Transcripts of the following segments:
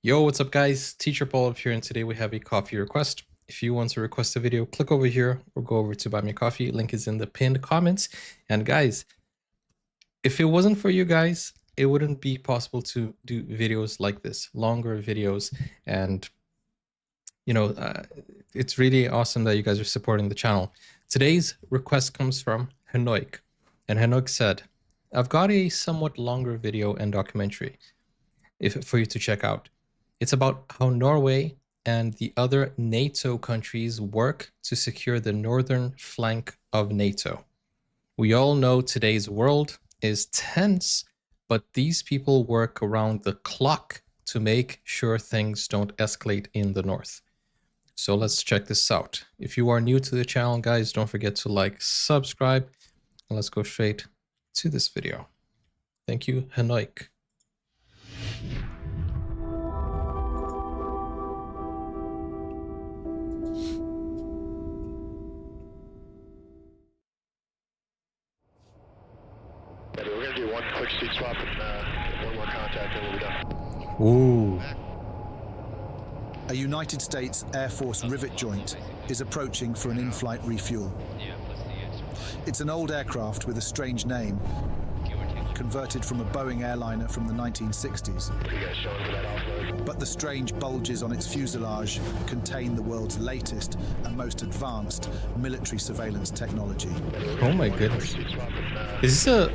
Yo, what's up guys? Teacher Paul up here, and today we have a coffee request. If you want to request a video, click over here or go over to Buy Me a Coffee. Link is in the pinned comments. And guys, if it wasn't for you guys, it wouldn't be possible to do videos like this, longer videos. And it's really awesome that you guys are supporting the channel. Today's request comes from Hanoik, and Hanoik said, I've got a somewhat longer video and documentary for you to check out. It's about how Norway and the other NATO countries work to secure the northern flank of NATO. We all know today's world is tense, but these people work around the clock to make sure things don't escalate in the north. So let's check this out. If you are new to the channel, guys, don't forget to like, subscribe, and let's go straight to this video. Thank you, Hanoik. We're going to do one quick seat swap and one more contact and we'll be done. Ooh. A United States Air Force rivet joint is approaching for an in-flight refuel. It's an old aircraft with a strange name, converted from a Boeing airliner from the 1960s. But the strange bulges on its fuselage contain the world's latest and most advanced military surveillance technology. Oh my goodness. Is this a...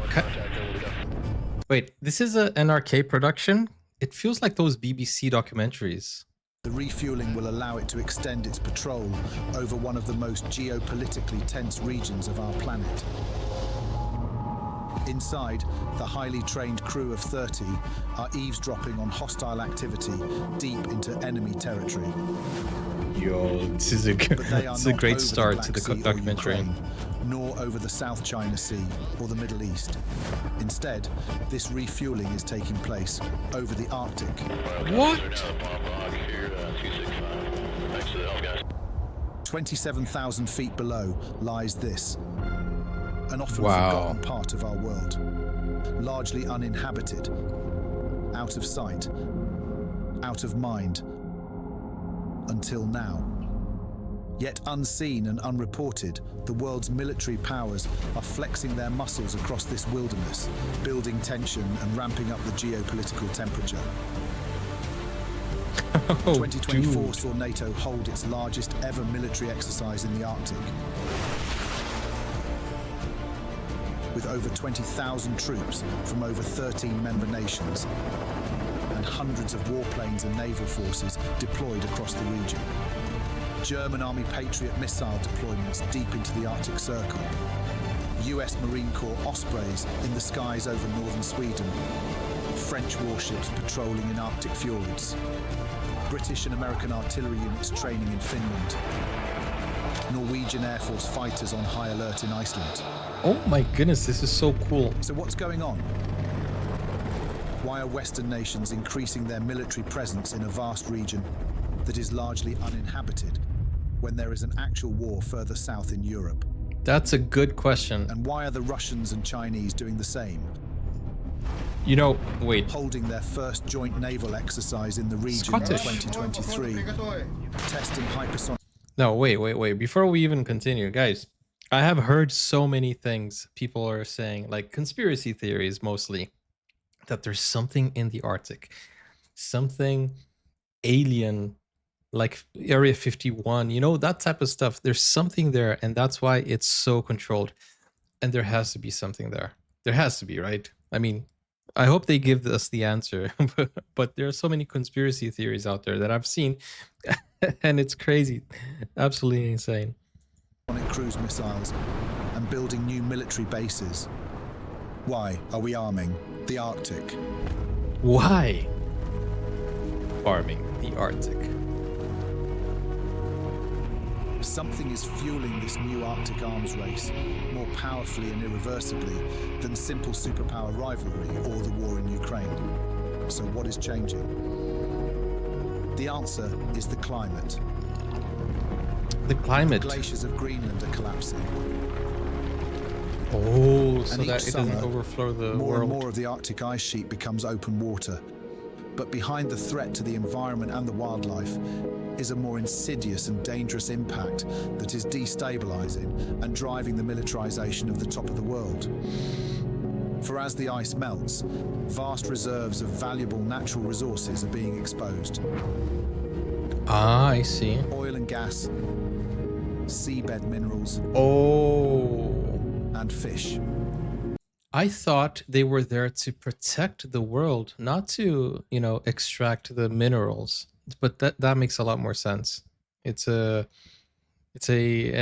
Wait, this is a NRK production? It feels like those BBC documentaries. The refueling will allow it to extend its patrol over one of the most geopolitically tense regions of our planet. Inside, the highly trained crew of 30 are eavesdropping on hostile activity deep into enemy territory. Yo, this is a great start to the documentary. Ukraine, nor over the South China Sea or the Middle East. Instead, this refueling is taking place over the Arctic. What? 27,000 feet below lies this, an often Wow. forgotten part of our world, largely uninhabited, out of sight, out of mind, until now. Yet unseen and unreported, the world's military powers are flexing their muscles across this wilderness, building tension and ramping up the geopolitical temperature. Oh, 2024 dude. saw NATO hold its largest ever military exercise in the Arctic, with over 20,000 troops from over 13 member nations and hundreds of warplanes and naval forces deployed across the region. German Army Patriot missile deployments deep into the Arctic Circle, US Marine Corps Ospreys in the skies over northern Sweden, French warships patrolling in Arctic fjords, British and American artillery units training in Finland, Norwegian Air Force fighters on high alert in Iceland. Oh my goodness, this is so cool. So what's going on? Why are Western nations increasing their military presence in a vast region that is largely uninhabited when there is an actual war further south in Europe? That's a good question. And why are the Russians and Chinese doing the same? You know, wait. Holding their first joint naval exercise in the region Scottish. in 2023, testing hypersonic. No, wait. Before we even continue, guys, I have heard so many things people are saying, like conspiracy theories mostly, that there's something in the Arctic, something alien, like Area 51, you know, that type of stuff. There's something there, and that's why it's so controlled. And there has to be something there. There has to be, right? I mean, I hope they give us the answer, but there are so many conspiracy theories out there that I've seen, and it's crazy, absolutely insane. Cruise missiles and building new military bases. Why are we arming the Arctic? Why arming the Arctic? Something is fueling this new Arctic arms race more powerfully and irreversibly than simple superpower rivalry or the war in Ukraine. So what is changing? The answer is the climate. The climate. The glaciers of Greenland are collapsing. Oh, so And that each it doesn't summer, overflow the more world. and more of the Arctic ice sheet becomes open water, But behind the threat to the environment and the wildlife is a more insidious and dangerous impact that is destabilizing and driving the militarization of the top of the world. For as the ice melts, vast reserves of valuable natural resources are being exposed. Ah, I see. Oil and gas, seabed minerals, and fish. I thought they were there to protect the world, not to, extract the minerals. But that makes a lot more sense. It's an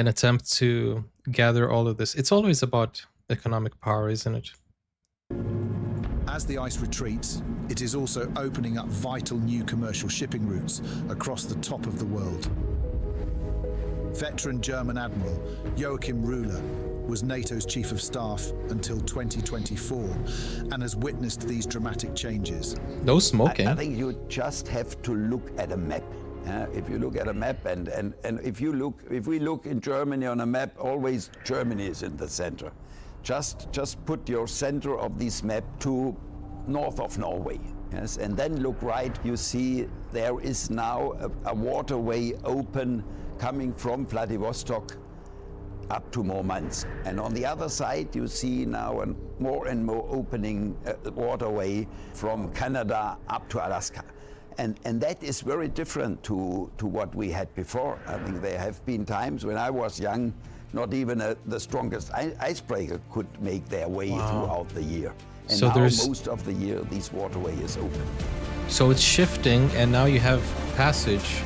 attempt to gather all of this. It's always about economic power, isn't it? As the ice retreats, it is also opening up vital new commercial shipping routes across the top of the world. Veteran German Admiral Joachim Rühle was NATO's Chief of Staff until 2024 and has witnessed these dramatic changes. No smoking. I think you just have to look at a map. If you look at a map and if we look in Germany on a map, always Germany is in the center. Just put your center of this map to north of Norway. Yes, and then look right, you see there is now a waterway open coming from Vladivostok up to Murmansk. And on the other side, you see now a more and more opening waterway from Canada up to Alaska. And that is very different to what we had before. I think there have been times when I was young, not even the strongest icebreaker could make their way throughout the year. And so now most of the year, this waterway is open. So it's shifting, and now you have passage.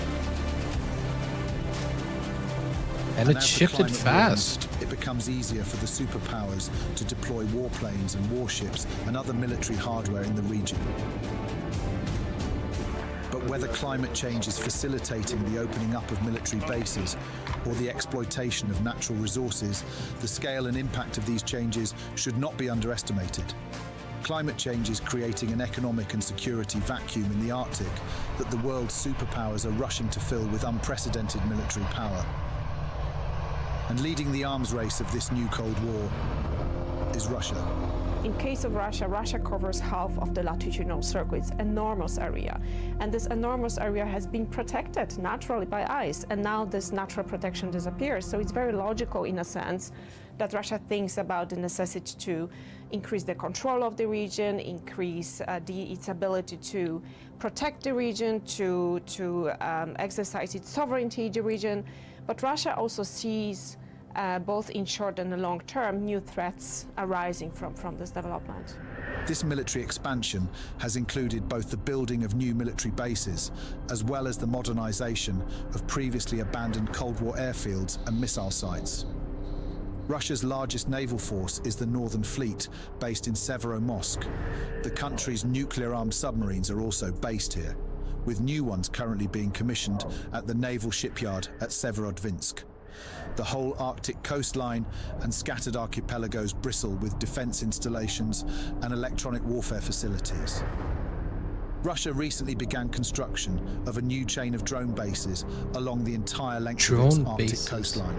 And it shifted fast. Warms, it becomes easier for the superpowers to deploy warplanes and warships and other military hardware in the region. But whether climate change is facilitating the opening up of military bases or the exploitation of natural resources, the scale and impact of these changes should not be underestimated. Climate change is creating an economic and security vacuum in the Arctic that the world's superpowers are rushing to fill with unprecedented military power. And leading the arms race of this new Cold War is Russia. In case of Russia, Russia covers half of the latitudinal circle. It's an enormous area. And this enormous area has been protected naturally by ice. And now this natural protection disappears. So it's very logical in a sense that Russia thinks about the necessity to increase the control of the region, increase its ability to protect the region, to exercise its sovereignty in the region. But Russia also sees, both in short and the long term, new threats arising from this development. This military expansion has included both the building of new military bases, as well as the modernization of previously abandoned Cold War airfields and missile sites. Russia's largest naval force is the Northern Fleet, based in Severomorsk. The country's nuclear-armed submarines are also based here, with new ones currently being commissioned at the naval shipyard at Severodvinsk. The whole Arctic coastline and scattered archipelagos bristle with defense installations and electronic warfare facilities. Russia recently began construction of a new chain of drone bases along the entire length of its Arctic coastline.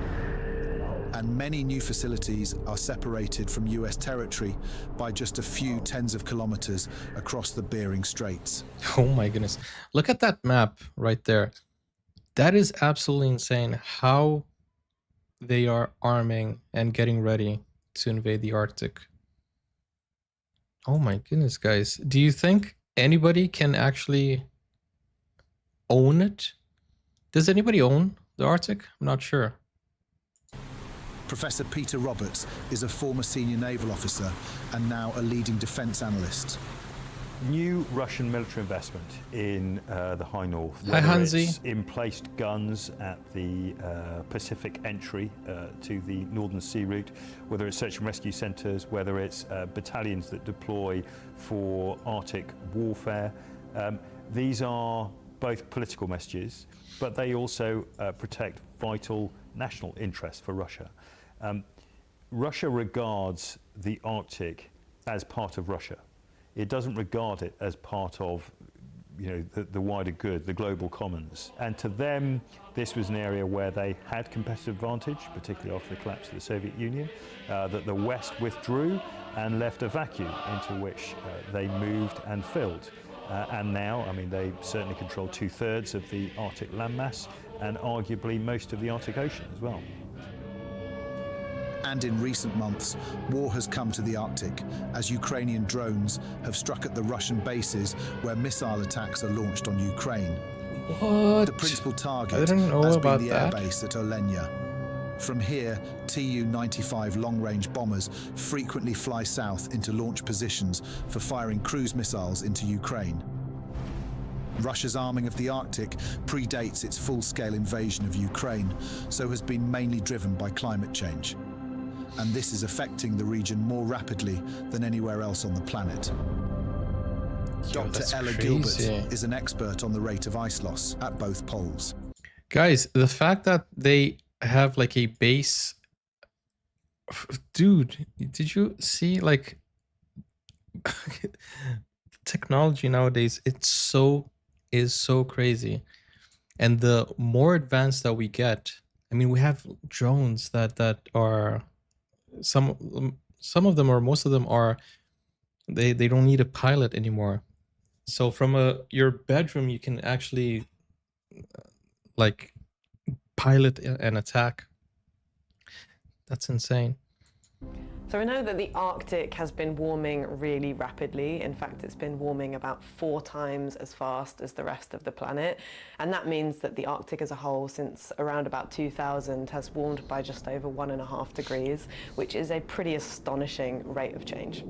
And many new facilities are separated from US territory by just a few tens of kilometers across the Bering Straits. Oh my goodness. Look at that map right there. That is absolutely insane how they are arming and getting ready to invade the Arctic. Oh my goodness, guys. Do you think anybody can actually own it? Does anybody own the Arctic? I'm not sure. Professor Peter Roberts is a former senior naval officer and now a leading defense analyst. New Russian military investment in the High North. Hi, Hansi. It's emplaced guns at the Pacific entry to the Northern Sea route, whether it's search and rescue centres, whether it's battalions that deploy for Arctic warfare. These are both political messages, but they also protect vital national interests for Russia. Russia regards the Arctic as part of Russia. It doesn't regard it as part of, the wider good, the global commons. And to them, this was an area where they had competitive advantage, particularly after the collapse of the Soviet Union, that the West withdrew and left a vacuum into which they moved and filled. and now, I mean, they certainly control 2/3 of the Arctic landmass and arguably most of the Arctic Ocean as well. And in recent months, war has come to the Arctic as Ukrainian drones have struck at the Russian bases where missile attacks are launched on Ukraine. What? The principal target I didn't know has about been the that. airbase at Olenia. From here, Tu-95 long-range bombers frequently fly south into launch positions for firing cruise missiles into Ukraine. Russia's arming of the Arctic predates its full-scale invasion of Ukraine, so has been mainly driven by climate change. And this is affecting the region more rapidly than anywhere else on the planet. Dr. that's Ella crazy. Gilbert is an expert on the rate of ice loss at both poles. Guys, the fact that they have like a base, dude, did you see like technology nowadays? It's so crazy. And the more advanced that we get, I mean, we have drones that are some of them, or most of them are, they don't need a pilot anymore. So from your bedroom, you can actually like pilot an attack. That's insane. So we know that the Arctic has been warming really rapidly. In fact, it's been warming about 4 times as fast as the rest of the planet. And that means that the Arctic as a whole, since around about 2000, has warmed by just over 1.5 degrees, which is a pretty astonishing rate of change.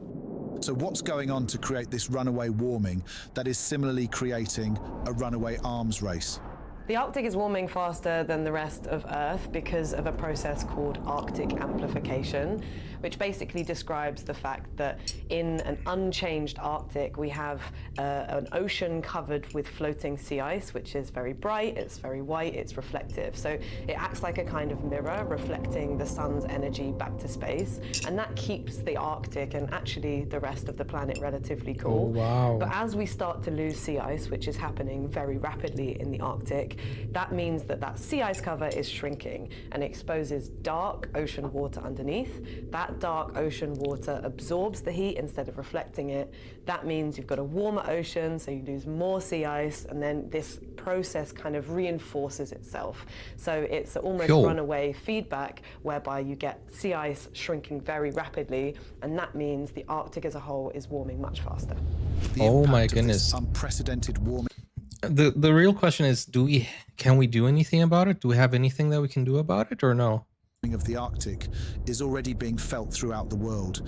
So what's going on to create this runaway warming that is similarly creating a runaway arms race? The Arctic is warming faster than the rest of Earth because of a process called Arctic amplification, which basically describes the fact that in an unchanged Arctic, we have an ocean covered with floating sea ice, which is very bright, it's very white, it's reflective. So it acts like a kind of mirror, reflecting the sun's energy back to space. And that keeps the Arctic and actually the rest of the planet relatively cool. Oh, wow. But as we start to lose sea ice, which is happening very rapidly in the Arctic, that means that that sea ice cover is shrinking and exposes dark ocean water underneath. That dark ocean water absorbs the heat instead of reflecting it. That means you've got a warmer ocean, so you lose more sea ice, and then this process kind of reinforces itself. So it's almost runaway feedback whereby you get sea ice shrinking very rapidly, and that means the Arctic as a whole is warming much faster. Oh my goodness. Unprecedented warming. The real question is, can we do anything about it? Do we have anything that we can do about it, or no? Of the Arctic is already being felt throughout the world.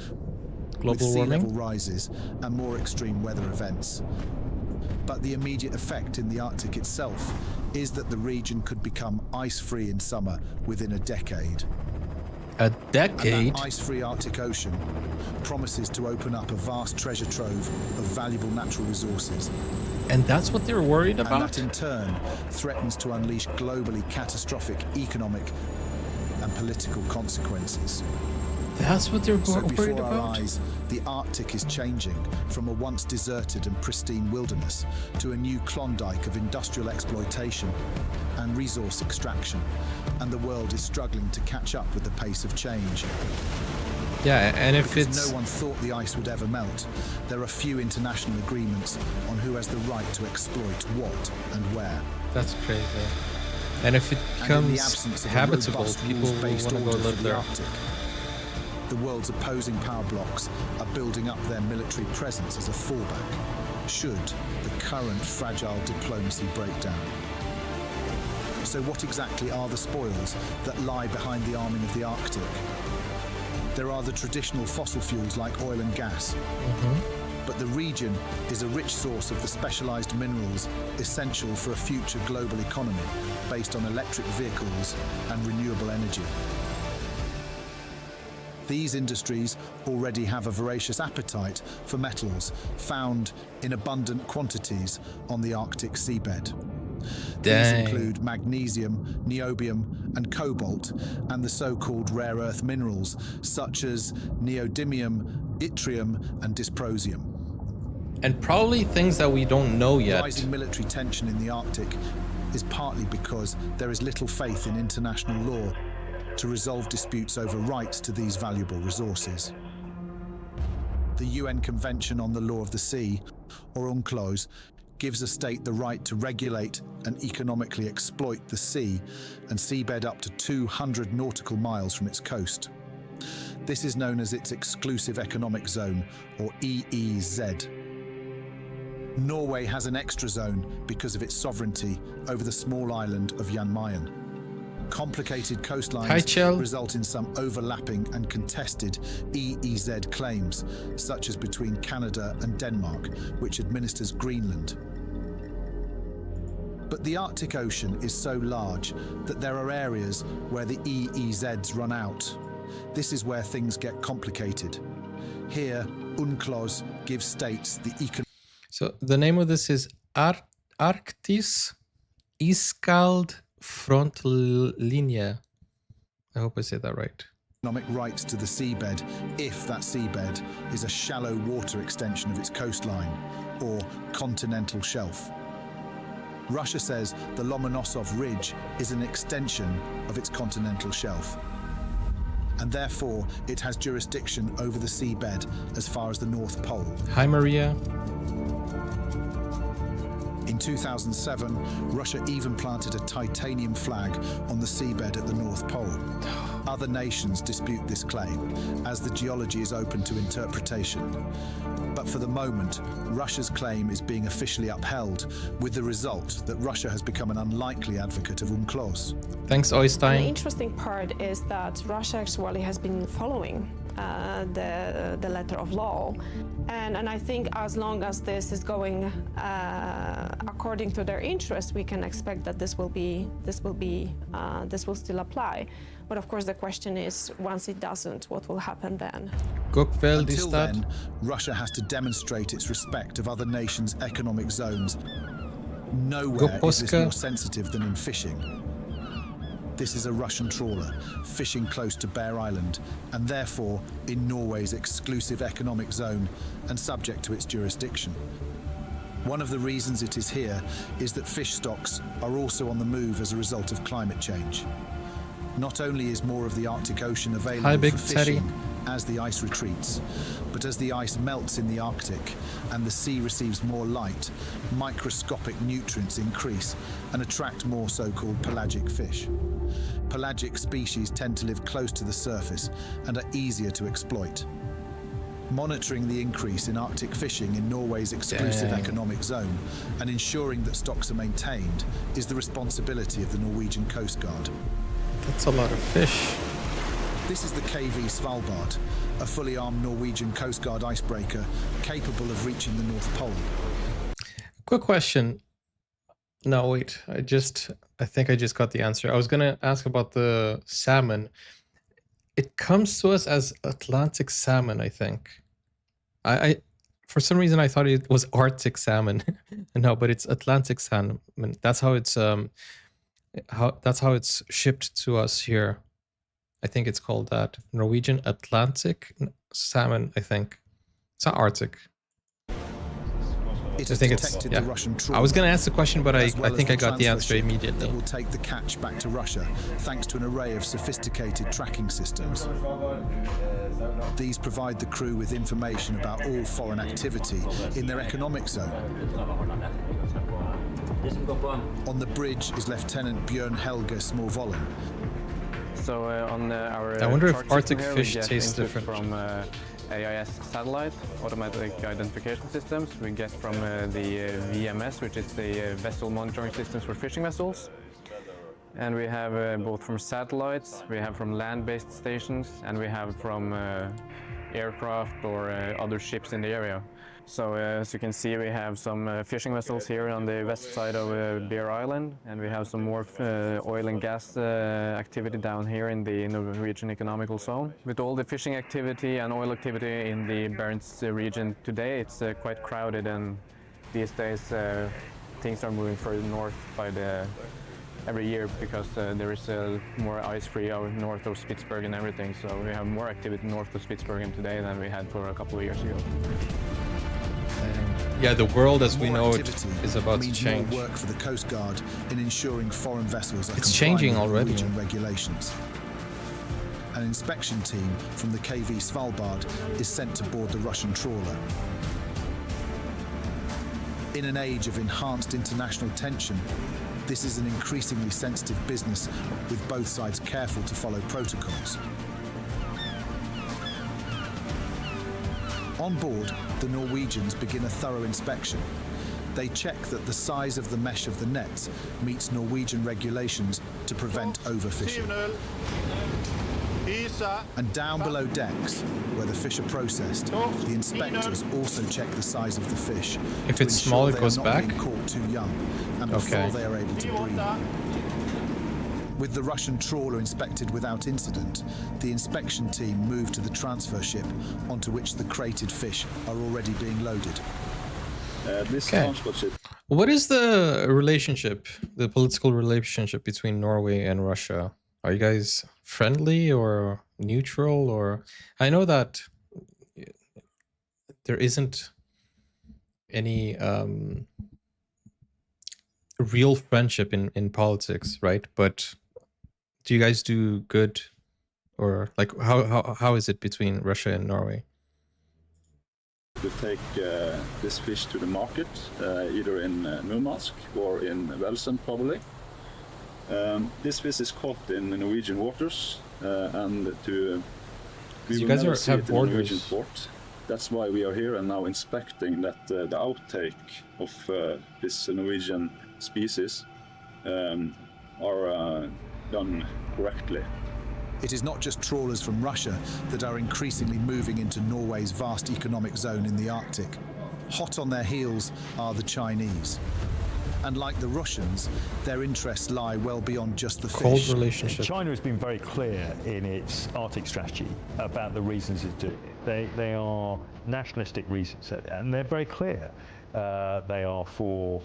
Global with sea warming? level rises and more extreme weather events. But the immediate effect in the Arctic itself is that the region could become ice-free in summer within a decade. A decade? And that ice-free Arctic Ocean promises to open up a vast treasure trove of valuable natural resources. And that's what they're worried about? And that in turn threatens to unleash globally catastrophic economic and political consequences. That's what they're So worried before our about? eyes, the Arctic is changing from a once deserted and pristine wilderness to a new Klondike of industrial exploitation and resource extraction, and the world is struggling to catch up with the pace of change. Yeah, and if Because it's... no one thought the ice would ever melt, there are few international agreements on who has the right to exploit what and where. That's crazy. And if it And in the becomes absence of a habitable, robust people will want rules-based to go order live for the there. Arctic, the world's opposing power blocks are building up their military presence as a fallback, should the current fragile diplomacy break down. So what exactly are the spoils that lie behind the arming of the Arctic? There are the traditional fossil fuels like oil and gas, but the region is a rich source of the specialized minerals essential for a future global economy based on electric vehicles and renewable energy. These industries already have a voracious appetite for metals found in abundant quantities on the Arctic seabed. These include magnesium, niobium, and cobalt, and the so-called rare earth minerals such as neodymium, yttrium, and dysprosium. And probably things that we don't know yet. Rising military tension in the Arctic is partly because there is little faith in international law to resolve disputes over rights to these valuable resources. The UN Convention on the Law of the Sea or UNCLOS, gives a state the right to regulate and economically exploit the sea and seabed up to 200 nautical miles from its coast. This is known as its Exclusive Economic Zone, or EEZ. Norway has an extra zone because of its sovereignty over the small island of Jan Mayen. Complicated coastlines result in some overlapping and contested EEZ claims, such as between Canada and Denmark, which administers Greenland. But the Arctic Ocean is so large that there are areas where the EEZs run out. This is where things get complicated. Here, UNCLOS gives states the economic... So the name of this is Arktis, iskald, frontlinje. I hope I said that right. Economic rights to the seabed if that seabed is a shallow water extension of its coastline or continental shelf. Russia says the Lomonosov Ridge is an extension of its continental shelf, and therefore it has jurisdiction over the seabed as far as the North Pole. Hi, Maria. In 2007, Russia even planted a titanium flag on the seabed at the North Pole. Other nations dispute this claim, as the geology is open to interpretation. But for the moment, Russia's claim is being officially upheld, with the result that Russia has become an unlikely advocate of UNCLOS. Thanks, Oystein. The interesting part is that Russia actually has been following the letter of law, and I think as long as this is going according to their interest, we can expect that this will still apply. But of course, the question is, once it doesn't, what will happen then? Until then, Russia has to demonstrate its respect of other nations' economic zones. Nowhere is this more sensitive than in fishing. This is a Russian trawler fishing close to Bear Island and therefore in Norway's exclusive economic zone and subject to its jurisdiction. One of the reasons it is here is that fish stocks are also on the move as a result of climate change. Not only is more of the Arctic Ocean available for fishing as the ice retreats, but as the ice melts in the Arctic and the sea receives more light, microscopic nutrients increase and attract more so-called pelagic fish. Pelagic species tend to live close to the surface and are easier to exploit. Monitoring the increase in Arctic fishing in Norway's exclusive economic zone and ensuring that stocks are maintained is the responsibility of the Norwegian Coast Guard. That's a lot of fish. This is the KV Svalbard, a fully armed Norwegian Coast Guard icebreaker capable of reaching the North Pole. Quick question. No, wait. I think I just got the answer. I was going to ask about the salmon. It comes to us as Atlantic salmon, I think. I for some reason I thought it was Arctic salmon. No, but it's Atlantic salmon. That's how it's shipped to us here. I think it's called that. Norwegian Atlantic salmon, I think. It's not Arctic. It has detected the Russian trawler. I was going to ask the question, but I think I got the answer immediately. That will take the catch back to Russia, thanks to an array of sophisticated tracking systems. These provide the crew with information about all foreign activity in their economic zone. On the bridge is Lieutenant Björn Helge Småvollen. So on our I wonder if Arctic fish taste different. From AIS satellite, automatic identification systems. We get from the VMS, which is the vessel monitoring systems for fishing vessels. And we have both from satellites, we have from land-based stations, and we have from aircraft or other ships in the area. So as you can see, we have some fishing vessels here on the west side of Bear Island, and we have some more oil and gas activity down here in the Norwegian economical zone. With all the fishing activity and oil activity in the Barents region today, it's quite crowded, and these days things are moving further north by every year because there is more ice-free out north of Spitsbergen and everything. So we have more activity north of Spitsbergen today than we had for a couple of years ago. Yeah, the world as we know it is about to change. More work for the Coast Guard in ensuring foreign vessels are changing already. Norwegian regulations. An inspection team from the KV Svalbard is sent to board the Russian trawler. In an age of enhanced international tension, this is an increasingly sensitive business, with both sides careful to follow protocols. On board, the Norwegians begin a thorough inspection. They check that the size of the mesh of the nets meets Norwegian regulations to prevent overfishing. And down below decks, where the fish are processed, the inspectors also check the size of the fish. If it's small, it goes back? Being caught too young, and before they are able to breed. With the Russian trawler inspected without incident, the inspection team move to the transfer ship onto which the crated fish are already being loaded. This transport ship. What is the relationship, the political relationship between Norway and Russia? Are you guys friendly or neutral? Or I know that there isn't any real friendship in politics, right? But do you guys do good, or like how is it between Russia and Norway? To take this fish to the market, either in Murmansk or in Welsund, probably. This fish is caught in the Norwegian waters, and we you guys have borders. Norwegian port. That's why we are here and now inspecting that the outtake of this Norwegian species are done correctly. It is not just trawlers from Russia that are increasingly moving into Norway's vast economic zone in the Arctic. Hot on their heels are the Chinese. And like the Russians, their interests lie well beyond just the Cold fish. relationship. China has been very clear in its Arctic strategy about the reasons it's doing it. They are nationalistic reasons, and they're very clear. They are for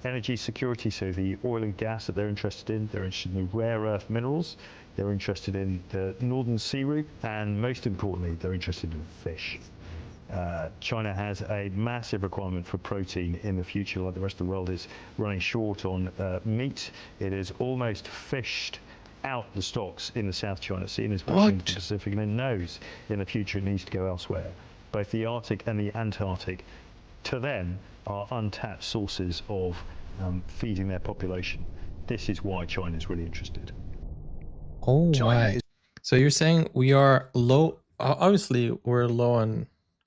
energy security, so the oil and gas that they're interested in the rare earth minerals, they're interested in the Northern Sea route, and most importantly, they're interested in fish. China has a massive requirement for protein in the future, like the rest of the world is running short on meat. It is almost fished out the stocks in the South China Sea and is pushing the Pacific, and it knows in the future it needs to go elsewhere. Both the Arctic and the Antarctic, to them, are untapped sources of feeding their population. This is why China is really interested. Oh, right. So you're saying we are low, obviously we're low on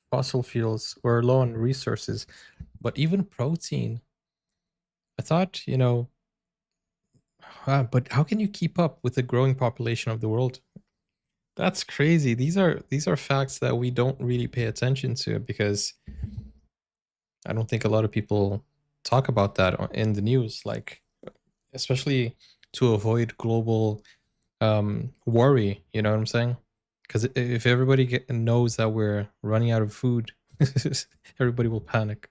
fossil fuels, we're low on resources, but even protein, I thought, you know, but how can you keep up with the growing population of the world? That's crazy. These are facts that we don't really pay attention to, because I don't think a lot of people talk about that in the news, like, especially to avoid global worry, you know what I'm saying? Because if everybody knows that we're running out of food, everybody will panic.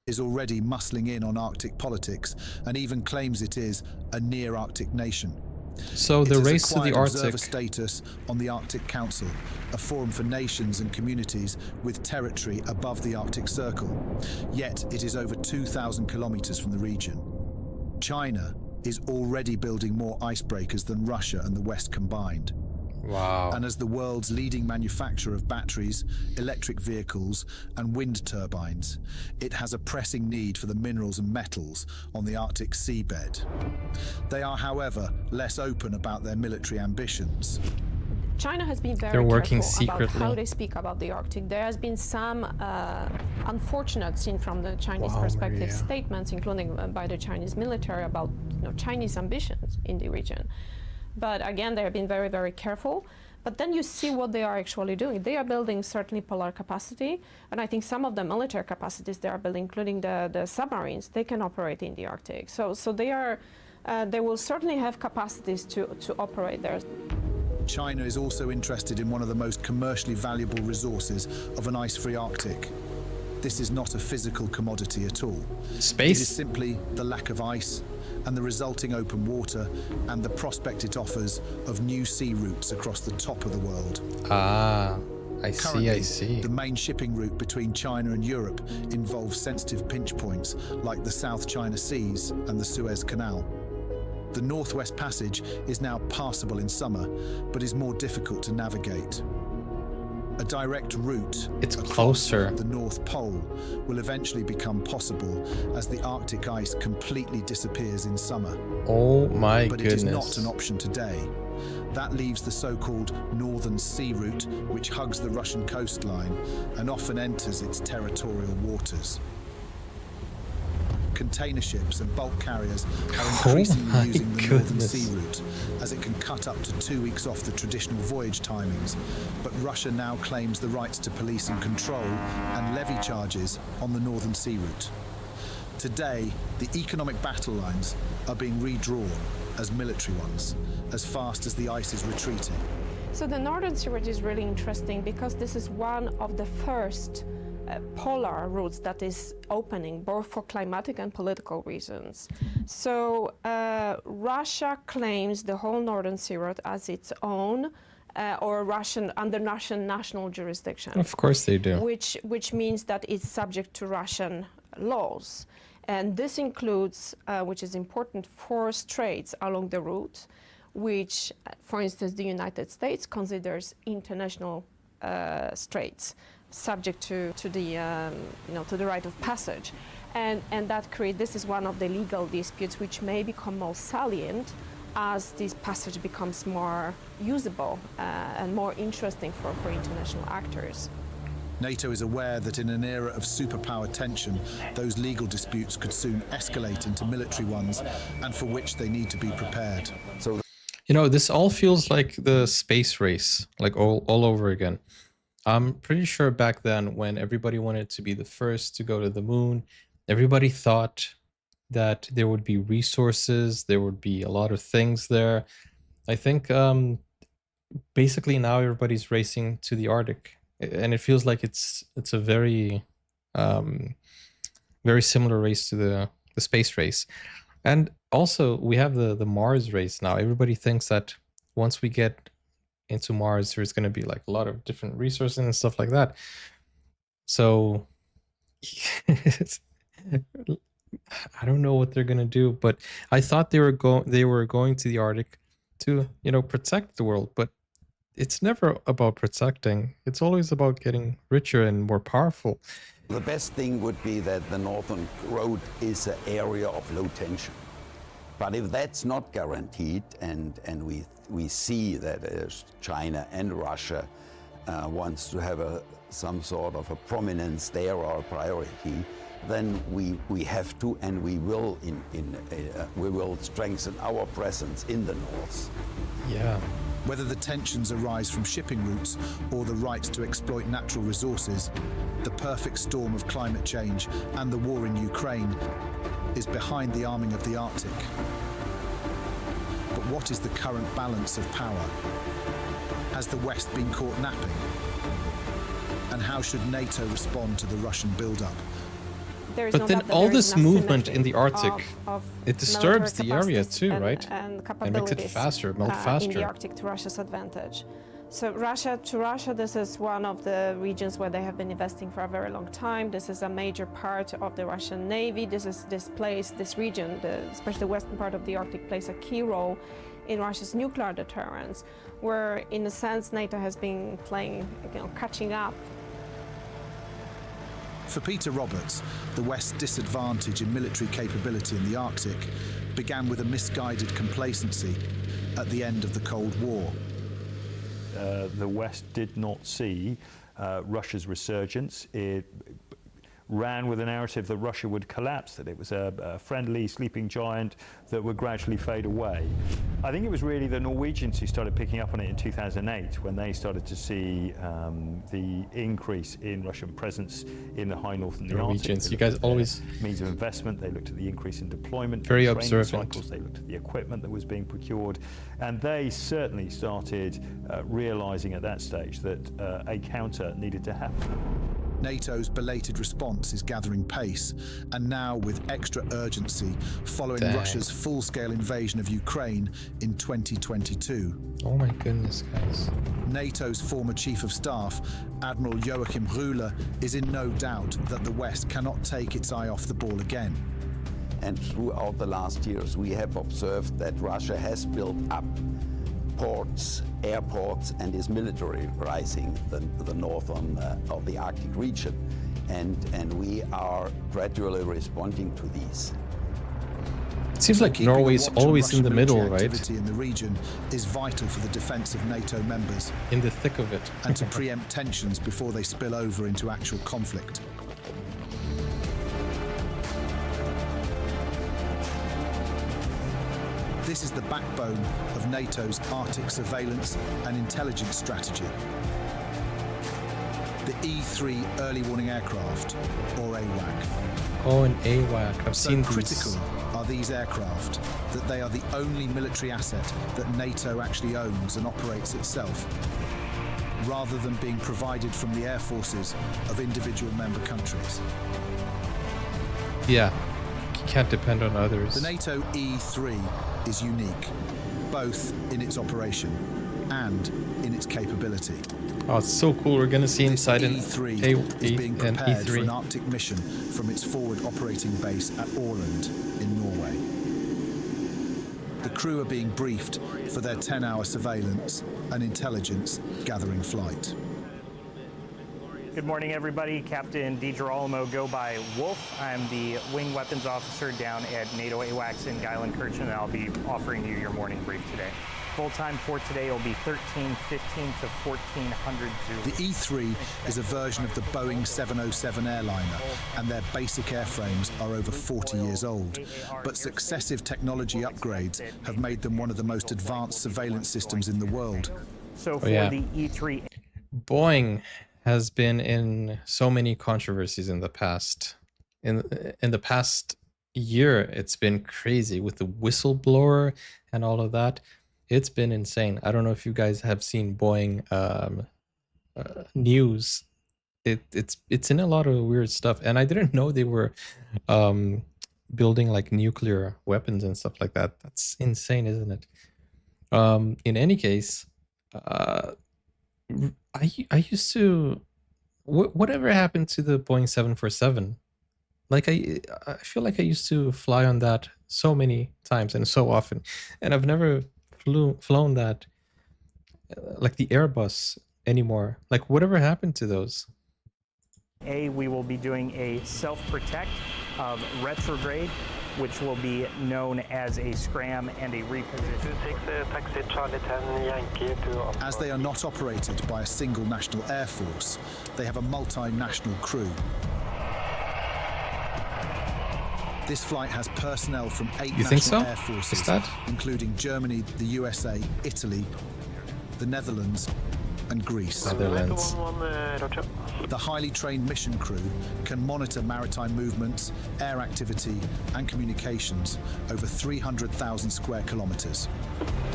Is already muscling in on Arctic politics and even claims it is a near Arctic nation. So the race to the Arctic. Observer status on the Arctic Council, a forum for nations and communities with territory above the Arctic Circle. Yet it is over 2,000 kilometers from the region. China is already building more icebreakers than Russia and the West combined. Wow. And as the world's leading manufacturer of batteries, electric vehicles, and wind turbines, it has a pressing need for the minerals and metals on the Arctic seabed. They are, however, less open about their military ambitions. China has been very They're working careful secretly. about how they speak about the Arctic. There has been some unfortunate, seen from the Chinese perspective, statements, including by the Chinese military, about Chinese ambitions in the region. But again, they have been very, very careful. But then you see what they are actually doing. They are building certainly polar capacity, and I think some of the military capacities they are building, including the submarines, they can operate in the Arctic. So they are, they will certainly have capacities to operate there. China is also interested in one of the most commercially valuable resources of an ice-free Arctic. This is not a physical commodity at all. Space? It is simply the lack of ice and the resulting open water and the prospect it offers of new sea routes across the top of the world. Ah, I Currently, see. The main shipping route between China and Europe involves sensitive pinch points like the South China Seas and the Suez Canal. The Northwest Passage is now passable in summer, but is more difficult to navigate. A direct route It's across closer. the North Pole will eventually become possible as the Arctic ice completely disappears in summer. Oh my But goodness. it is not an option today. That leaves the so-called Northern Sea Route, which hugs the Russian coastline and often enters its territorial waters. Container ships and bulk carriers are increasingly my using the goodness. Northern Sea Route, as it can cut up to 2 weeks off the traditional voyage timings. But Russia now claims the rights to police and control and levy charges on the Northern Sea Route. Today, the economic battle lines are being redrawn as military ones, as fast as the ice is retreating. So the Northern Sea Route is really interesting because this is one of the first polar routes that is opening, both for climatic and political reasons. So Russia claims the whole Northern Sea Route as its own, or under Russian national jurisdiction. Of course they do. Which means that it's subject to Russian laws. And this includes, which is important, 4 straits along the route, which, for instance, the United States considers international straits, subject to the right of passage, and that this is one of the legal disputes which may become more salient as this passage becomes more usable and more interesting for international actors. NATO is aware that in an era of superpower tension, those legal disputes could soon escalate into military ones, and for which they need to be prepared. So You know, this all feels like the space race, like all over again. I'm pretty sure back then when everybody wanted to be the first to go to the moon, everybody thought that there would be resources, there would be a lot of things there. I think basically now everybody's racing to the Arctic, and it feels like it's a very very similar race to the space race. And also we have the Mars race now. Everybody thinks that once we get into Mars, there's going to be like a lot of different resources and stuff like that. So I don't know what they're going to do, but I thought they were going to the Arctic to, you know, protect the world, but it's never about protecting. It's always about getting richer and more powerful. the best thing would be that the Northern Road is an area of low tension. But if that's not guaranteed, and we see that China and Russia wants to have some sort of a prominence there or a priority, then we have to, and we will we will strengthen our presence in the north. Yeah. Whether the tensions arise from shipping routes or the right to exploit natural resources, the perfect storm of climate change and the war in Ukraine is behind the arming of the Arctic. But what is the current balance of power? Has the West been caught napping? And how should NATO respond to the Russian buildup? But then all this movement in the Arctic, it disturbs the area too, right? And it makes it faster, melt faster. In the Arctic to Russia's advantage. So to Russia, this is one of the regions where they have been investing for a very long time. This is a major part of the Russian Navy. This region, especially the western part of the Arctic, plays a key role in Russia's nuclear deterrence, where in a sense NATO has been playing, catching up. For Peter Roberts, the West's disadvantage in military capability in the Arctic began with a misguided complacency at the end of the Cold War. The West did not see Russia's resurgence. It ran with a narrative that Russia would collapse, that it was a friendly sleeping giant that would gradually fade away. I think it was really the Norwegians who started picking up on it in 2008 when they started to see the increase in Russian presence in the high north and the Norwegians, Arctic. you guys always means of investment. They looked at the increase in deployment, very training observant cycles. They looked at the equipment that was being procured, and they certainly started realizing at that stage that a counter needed to happen. NATO's belated response is gathering pace, and now with extra urgency following Russia's full-scale invasion of Ukraine in 2022. Oh my goodness, guys. NATO's former Chief of Staff, Admiral Joachim Rühle, is in no doubt that the West cannot take its eye off the ball again. And throughout the last years, we have observed that Russia has built up ports, airports, and is militarizing the northern of the Arctic region. And we are gradually responding to these. It seems like Keeping a Norway's watch on always in Russian the military middle, right? activity in the region is vital for the defense of NATO members In the thick of it. and to preempt tensions before they spill over into actual conflict. This is the backbone of NATO's Arctic surveillance and intelligence strategy. The E-3 early warning aircraft, or AWAC. Oh, an AWAC. I've So seen critical these. are these aircraft that they are the only military asset that NATO actually owns and operates itself, rather than being provided from the air forces of individual member countries. Yeah, you can't depend on others. The NATO E-3 is unique, both in its operation and in its capability. Oh, it's so cool. We're gonna see This inside an E-3 is being an prepared for an E3. Arctic mission from its forward operating base at Åland in Norway. The crew are being briefed for their 10-hour surveillance and intelligence gathering flight. Good morning, everybody. Captain DeGirolamo, go by Wolf. I'm the wing weapons officer down at NATO AWACS in Geilenkirchen, and I'll be offering you your morning brief today. Full time for today will be 1315 to 1400 Zulu. The E-3 is a version of the Boeing 707 airliner, and their basic airframes are over 40 years old. But successive technology upgrades have made them one of the most advanced surveillance systems in the world. So for yeah. the E3, Boeing has been in so many controversies in the past. In the past year, it's been crazy with the whistleblower and all of that. It's been insane. I don't know if you guys have seen Boeing news. It's in a lot of weird stuff, and I didn't know they were building like nuclear weapons and stuff like that. That's insane, isn't it? In any case, I used to. Whatever happened to the Boeing 747? Like I feel like I used to fly on that so many times and so often, and I've never flown that like the Airbus anymore. Like whatever happened to those? we will be doing a self-protect of retrograde, which will be known as a scram and a reposition. As they are not operated by a single national air force, they have a multinational crew. This flight has personnel from 8 You national think so? air forces, Is that? including Germany, the USA, Italy, the Netherlands, and Greece. Netherlands. The highly trained mission crew can monitor maritime movements, air activity, and communications over 300,000 square kilometers.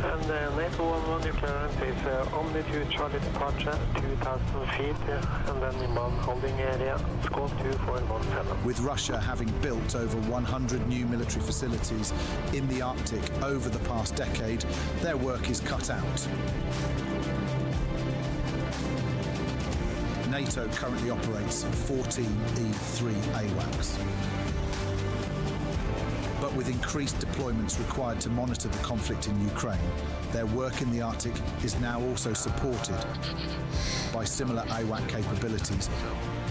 And NATO 11, your clearance is only to Charlie departure, 2,000 feet, and then in bomb holding area, scope 2417. With Russia having built over 100 new military facilities in the Arctic over the past decade, their work is cut out. NATO currently operates 14 E-3 AWACS. But with increased deployments required to monitor the conflict in Ukraine, their work in the Arctic is now also supported by similar AWAC capabilities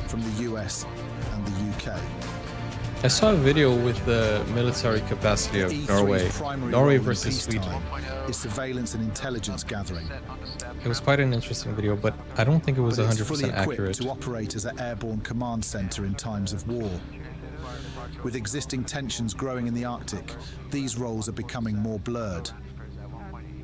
from the US and the UK. I saw a video with the military capacity of E3's Norway. primary Norway role in versus Sweden. peacetime is surveillance and intelligence gathering. It was quite an interesting video, but I don't think it was But it's fully 100% equipped accurate. to operate as an airborne command center in times of war. With existing tensions growing in the Arctic, these roles are becoming more blurred.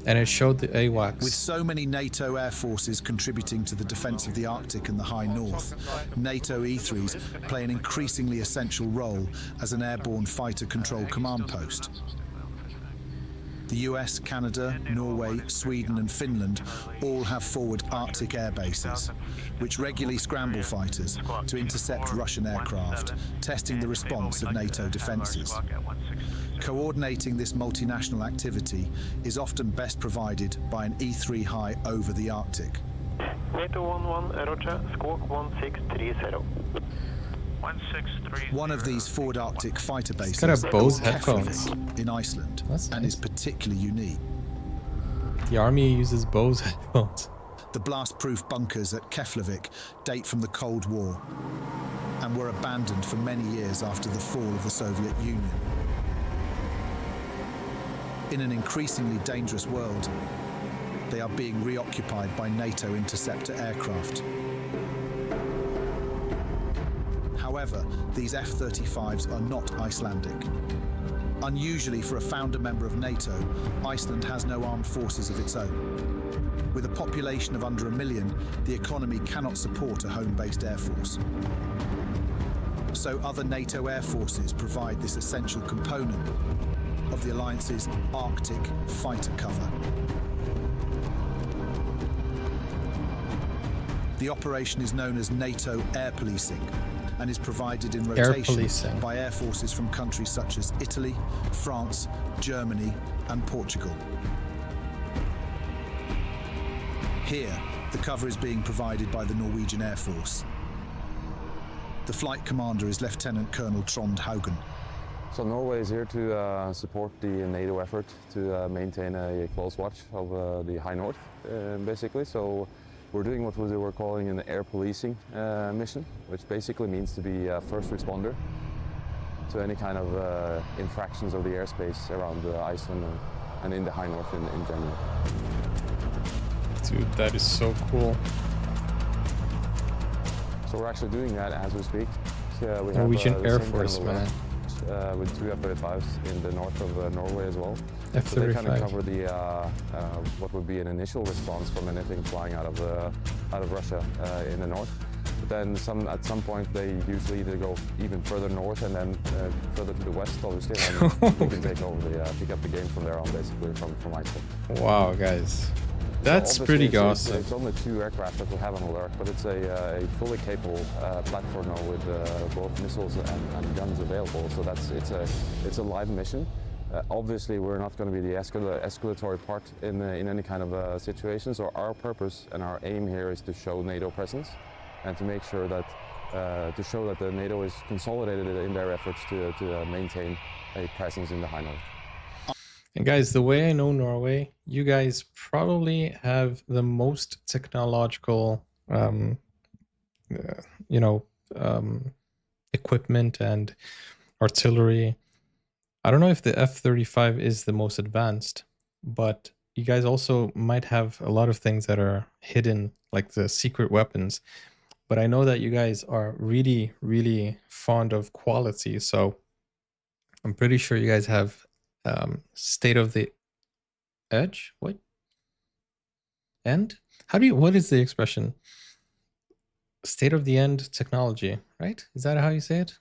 And it showed the With AWACS. so many NATO air forces contributing to the defense of the Arctic and the High North, NATO E-3s play an increasingly essential role as an airborne fighter control command post. The US, Canada, Norway, Sweden and Finland all have forward Arctic air bases, which regularly scramble fighters to intercept Russian aircraft, testing the response of NATO defences. Coordinating this multinational activity is often best provided by an E-3 high over the Arctic. NATO 11, Roger, squawk 1630. One of these forward Arctic fighter bases got a Bose is headphones. Keflavik in Iceland That's and nice. is particularly unique. The army uses Bose headphones. The blast-proof bunkers at Keflavik date from the Cold War and were abandoned for many years after the fall of the Soviet Union. In an increasingly dangerous world, they are being reoccupied by NATO interceptor aircraft. However, these F-35s are not Icelandic. Unusually for a founder member of NATO, Iceland has no armed forces of its own. With a population of under 1 million, the economy cannot support a home-based air force. So other NATO air forces provide this essential component of the alliance's Arctic fighter cover. The operation is known as NATO air policing and is provided in rotation by air forces from countries such as Italy, France, Germany, and Portugal. Here, the cover is being provided by the Norwegian Air Force. The flight commander is Lieutenant Colonel Trond Haugen. So Norway is here to support the NATO effort to maintain a close watch of the High North, basically. So we're doing what we were calling an air policing mission, which basically means to be a first responder to any kind of infractions of the airspace around Iceland and in the High North in general. Dude, that is so cool. So we're actually doing that as we speak. So we Norwegian have, Air Force, man. With 2 F-35s in the north of Norway as well. F-35. So they kind of cover the what would be an initial response from anything flying out of Russia in the north. But then at some point they usually either go even further north and then further to the west, obviously, and we can take over pick up the game from there on, basically from Iceland. Wow, guys. That's so pretty awesome. It's only 2 aircraft that we have on alert, but it's a fully capable platform now with both missiles and guns available. So it's a live mission. Obviously, we're not going to be the escalatory part in any kind of situation. So our purpose and our aim here is to show NATO presence and to make sure that the NATO is consolidated in their efforts to maintain a presence in the High North. And guys, the way I know Norway, you guys probably have the most technological, equipment and artillery. I don't know if the F-35 is the most advanced, but you guys also might have a lot of things that are hidden, like the secret weapons. But I know that you guys are really, really fond of quality. So I'm pretty sure you guys have state of the edge. What? And what is the expression? State of the end technology, right? Is that how you say it?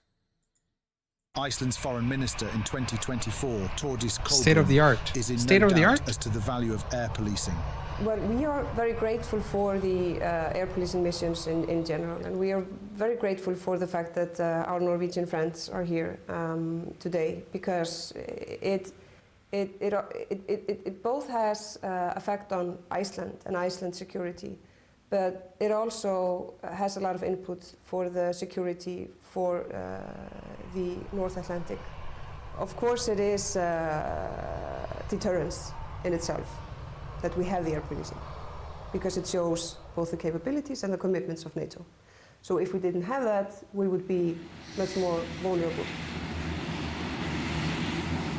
Iceland's foreign minister in 2024, Tordis Kolbrún, state of the art. Is in state no of the doubt art as to the value of air policing. Well, we are very grateful for the air policing missions in general, and we are very grateful for the fact that our Norwegian friends are here today, because it both has effect on Iceland and Iceland's security, but it also has a lot of input for the security for the North Atlantic. Of course, it is deterrence in itself that we have the air policing, because it shows both the capabilities and the commitments of NATO. So if we didn't have that, we would be much more vulnerable.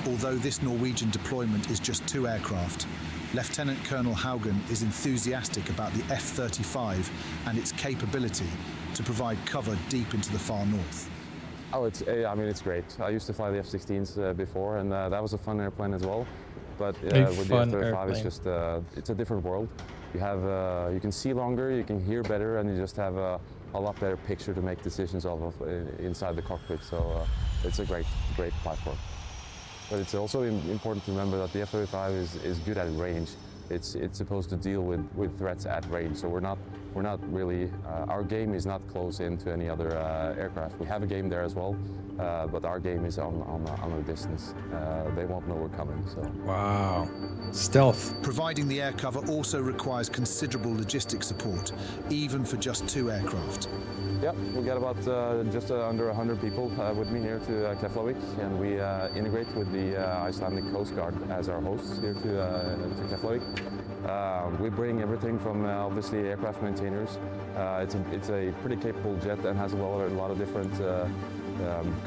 Although this Norwegian deployment is just 2 aircraft, Lieutenant Colonel Haugen is enthusiastic about the F-35 and its capability to provide cover deep into the far north. Oh, it's great. I used to fly the F-16s before, and that was a fun airplane as well. But with the F-35, it's just it's a different world. You have you can see longer, you can hear better, and you just have a lot better picture to make decisions of inside the cockpit. So it's a great platform. But it's also important to remember that the F-35 is good at range. It's supposed to deal with threats at range. So we're not we're not really, our game is not close into any other aircraft. We have a game there as well, but our game is on a distance. They won't know we're coming, so. Wow. Stealth. Providing the air cover also requires considerable logistic support, even for just 2 aircraft. Yep, we got about just under 100 people with me here to Keflavik, and we integrate with the Icelandic Coast Guard as our hosts here to Keflavik. We bring everything from obviously aircraft maintainers. It's a pretty capable jet and has a lot of different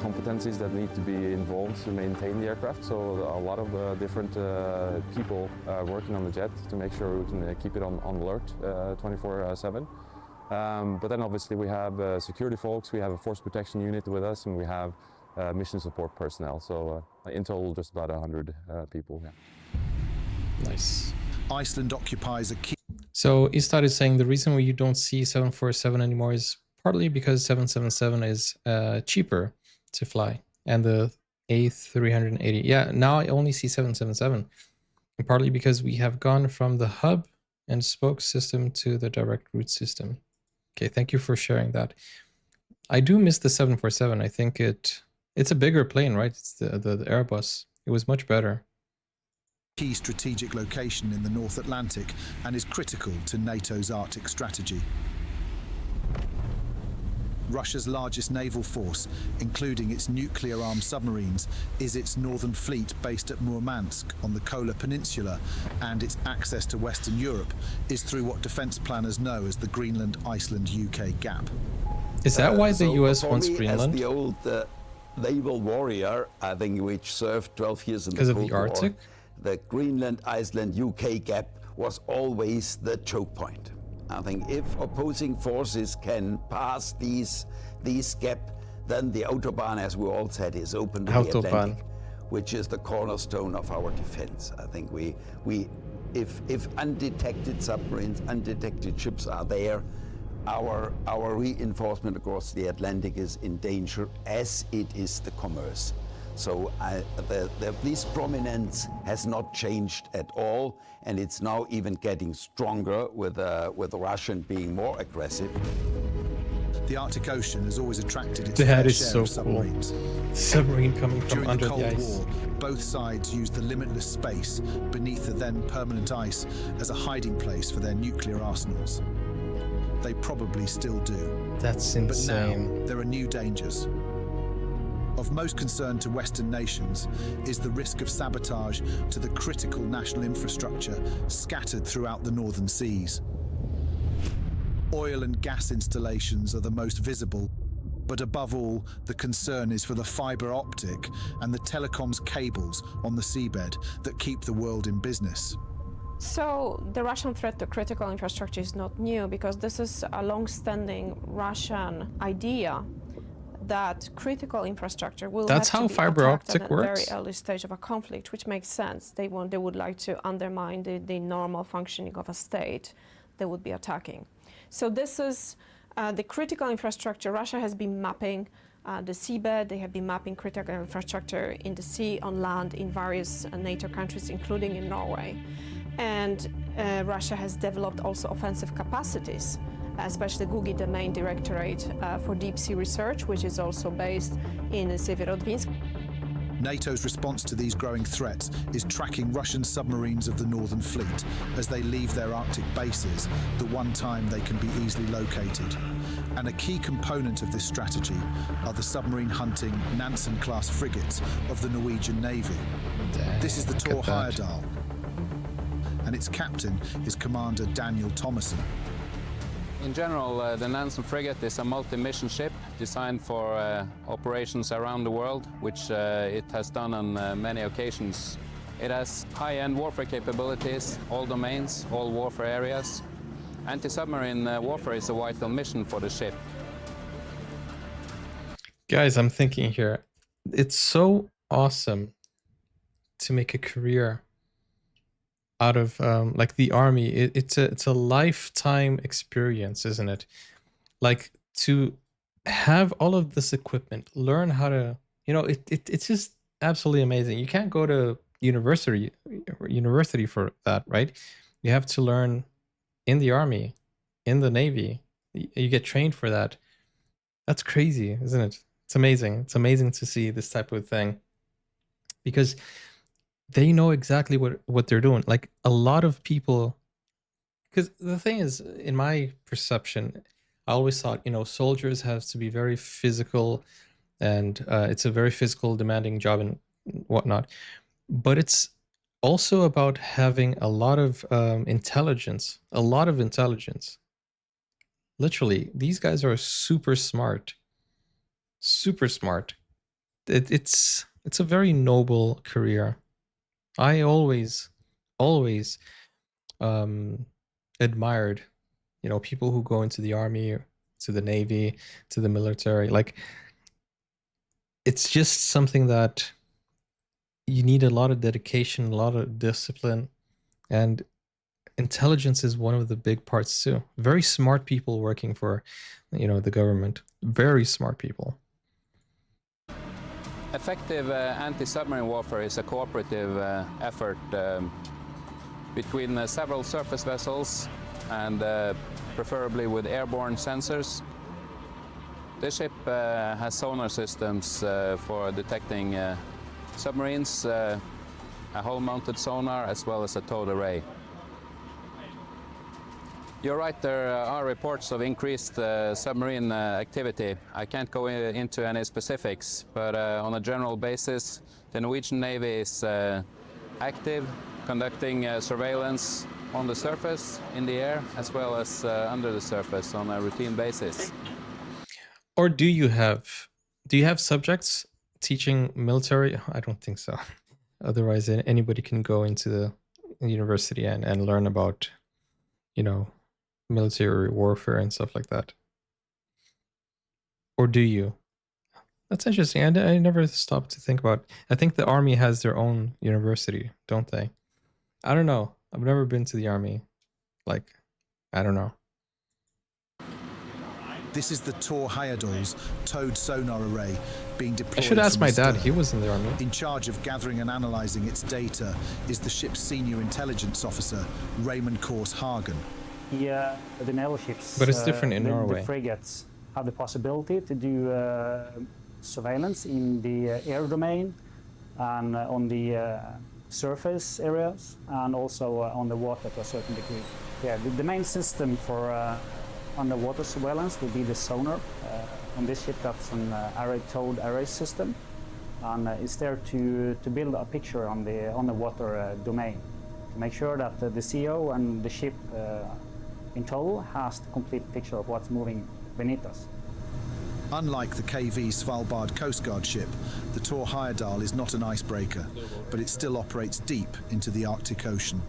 competencies that need to be involved to maintain the aircraft. So a lot of different people working on the jet to make sure we can keep it on alert 24/7. But then obviously we have security folks, we have a force protection unit with us, and we have mission support personnel. So in total, just about 100 people. Yeah. Nice. Iceland occupies a key... So Istad is saying the reason why you don't see 747 anymore is partly because 777 is cheaper to fly, and the A380. Yeah, now I only see 777, and partly because we have gone from the hub and spoke system to the direct route system. Okay, thank you for sharing that. I do miss the 747. I think it's a bigger plane, right? It's the Airbus. It was much better. Key strategic location in the North Atlantic and is critical to NATO's Arctic strategy. Russia's largest naval force, including its nuclear-armed submarines, is its northern fleet based at Murmansk on the Kola Peninsula, and its access to Western Europe is through what defence planners know as the Greenland-Iceland-UK gap. Is that why the US for wants me, Greenland? As the old naval warrior, I think, which served 12 years in the Because of Cold the Arctic? War, the Greenland-Iceland-UK gap was always the choke point. I think if opposing forces can pass these gap, then the Autobahn, as we all said, is open to the Atlantic, which is the cornerstone of our defense. I think if undetected submarines, undetected ships are there, our reinforcement across the Atlantic is in danger, as it is the commerce. So the police prominence has not changed at all, and it's now even getting stronger with Russia being more aggressive. The Arctic Ocean has always attracted its That fair is share so of submarines. cool. Submarine coming from During under the Cold the ice. War, both sides used the limitless space beneath the then permanent ice as a hiding place for their nuclear arsenals. They probably still do. That's But insane. now there are new dangers. Of most concern to Western nations is the risk of sabotage to the critical national infrastructure scattered throughout the northern seas. Oil and gas installations are the most visible, but above all, the concern is for the fiber optic and the telecoms cables on the seabed that keep the world in business. So the Russian threat to critical infrastructure is not new, because this is a long-standing Russian idea that critical infrastructure will That's have how to be fiber attacked optic at a works? very early stage of a conflict, which makes sense. They would like to undermine the normal functioning of a state they would be attacking. So this is the critical infrastructure. Russia has been mapping the seabed. They have been mapping critical infrastructure in the sea, on land, in various NATO countries, including in Norway. And Russia has developed also offensive capacities, especially GUGI, the main directorate for deep sea research, which is also based in Severodvinsk. NATO's response to these growing threats is tracking Russian submarines of the Northern Fleet as they leave their Arctic bases, the one time they can be easily located. And a key component of this strategy are the submarine-hunting Nansen-class frigates of the Norwegian Navy. This is the Tor Heyerdahl, and its captain is Commander Daniel Thomason. In general, the Nansen frigate is a multi-mission ship designed for operations around the world, which it has done on many occasions. It has high-end warfare capabilities, all domains, all warfare areas. Anti-submarine warfare is a vital mission for the ship. Guys, I'm thinking here, it's so awesome to make a career out of like the army. It's a lifetime experience, isn't it? Like to have all of this equipment, learn how to, you know, it's just absolutely amazing. You can't go to university for that, right? You have to learn in the army, in the Navy. You get trained for that. That's crazy, isn't it? It's amazing. It's amazing to see this type of thing, because they know exactly what they're doing. Like a lot of people, because the thing is, in my perception, I always thought, soldiers have to be very physical, and it's a very physical, demanding job and whatnot. But it's also about having a lot of intelligence, Literally, these guys are super smart, super smart. It's a very noble career. I always admired, people who go into the army, to the Navy, to the military. Like, it's just something that you need a lot of dedication, a lot of discipline, and intelligence is one of the big parts too. Very smart people working for, the government. Very smart people. Effective anti-submarine warfare is a cooperative effort between several surface vessels and preferably with airborne sensors. This ship has sonar systems for detecting submarines, a hull-mounted sonar, as well as a towed array. You're right, there are reports of increased submarine activity. I can't go into any specifics, but on a general basis, the Norwegian Navy is active, conducting surveillance on the surface, in the air, as well as under the surface on a routine basis. Or do you have subjects teaching military? I don't think so. Otherwise, anybody can go into the university and learn about, military warfare and stuff like that. Or do you? That's interesting. I never stopped to think about. I think the army has their own university, don't they? I don't know. I've never been to the army. Like, I don't know. This is the Tor Heyerdahl's towed sonar array being deployed. I should ask from my the dad. stern. He was in the army. In charge of gathering and analysing its data is the ship's senior intelligence officer, Raymond Kors Hagen. The naval ships, But it's different in the Norway. frigates have the possibility to do surveillance in the air domain and on the surface areas, and also on the water to a certain degree. The main system for underwater surveillance will be the sonar. On this ship, that's an towed array system, and it's there to build a picture on the water domain, to make sure that the CO and the ship in total has the complete picture of what's moving beneath us. Unlike the KV Svalbard Coast Guard ship, the Tor Heyerdahl is not an icebreaker, but it still operates deep into the Arctic Ocean.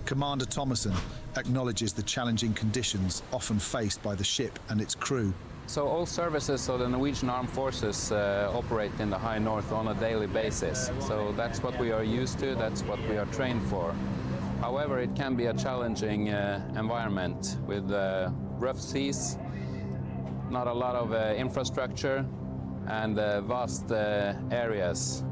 Commander Thomason acknowledges the challenging conditions often faced by the ship and its crew. So all services of the Norwegian Armed Forces operate in the high north on a daily basis. So that's what we are used to, that's what we are trained for. However, it can be a challenging environment with rough seas, not a lot of infrastructure, and vast areas.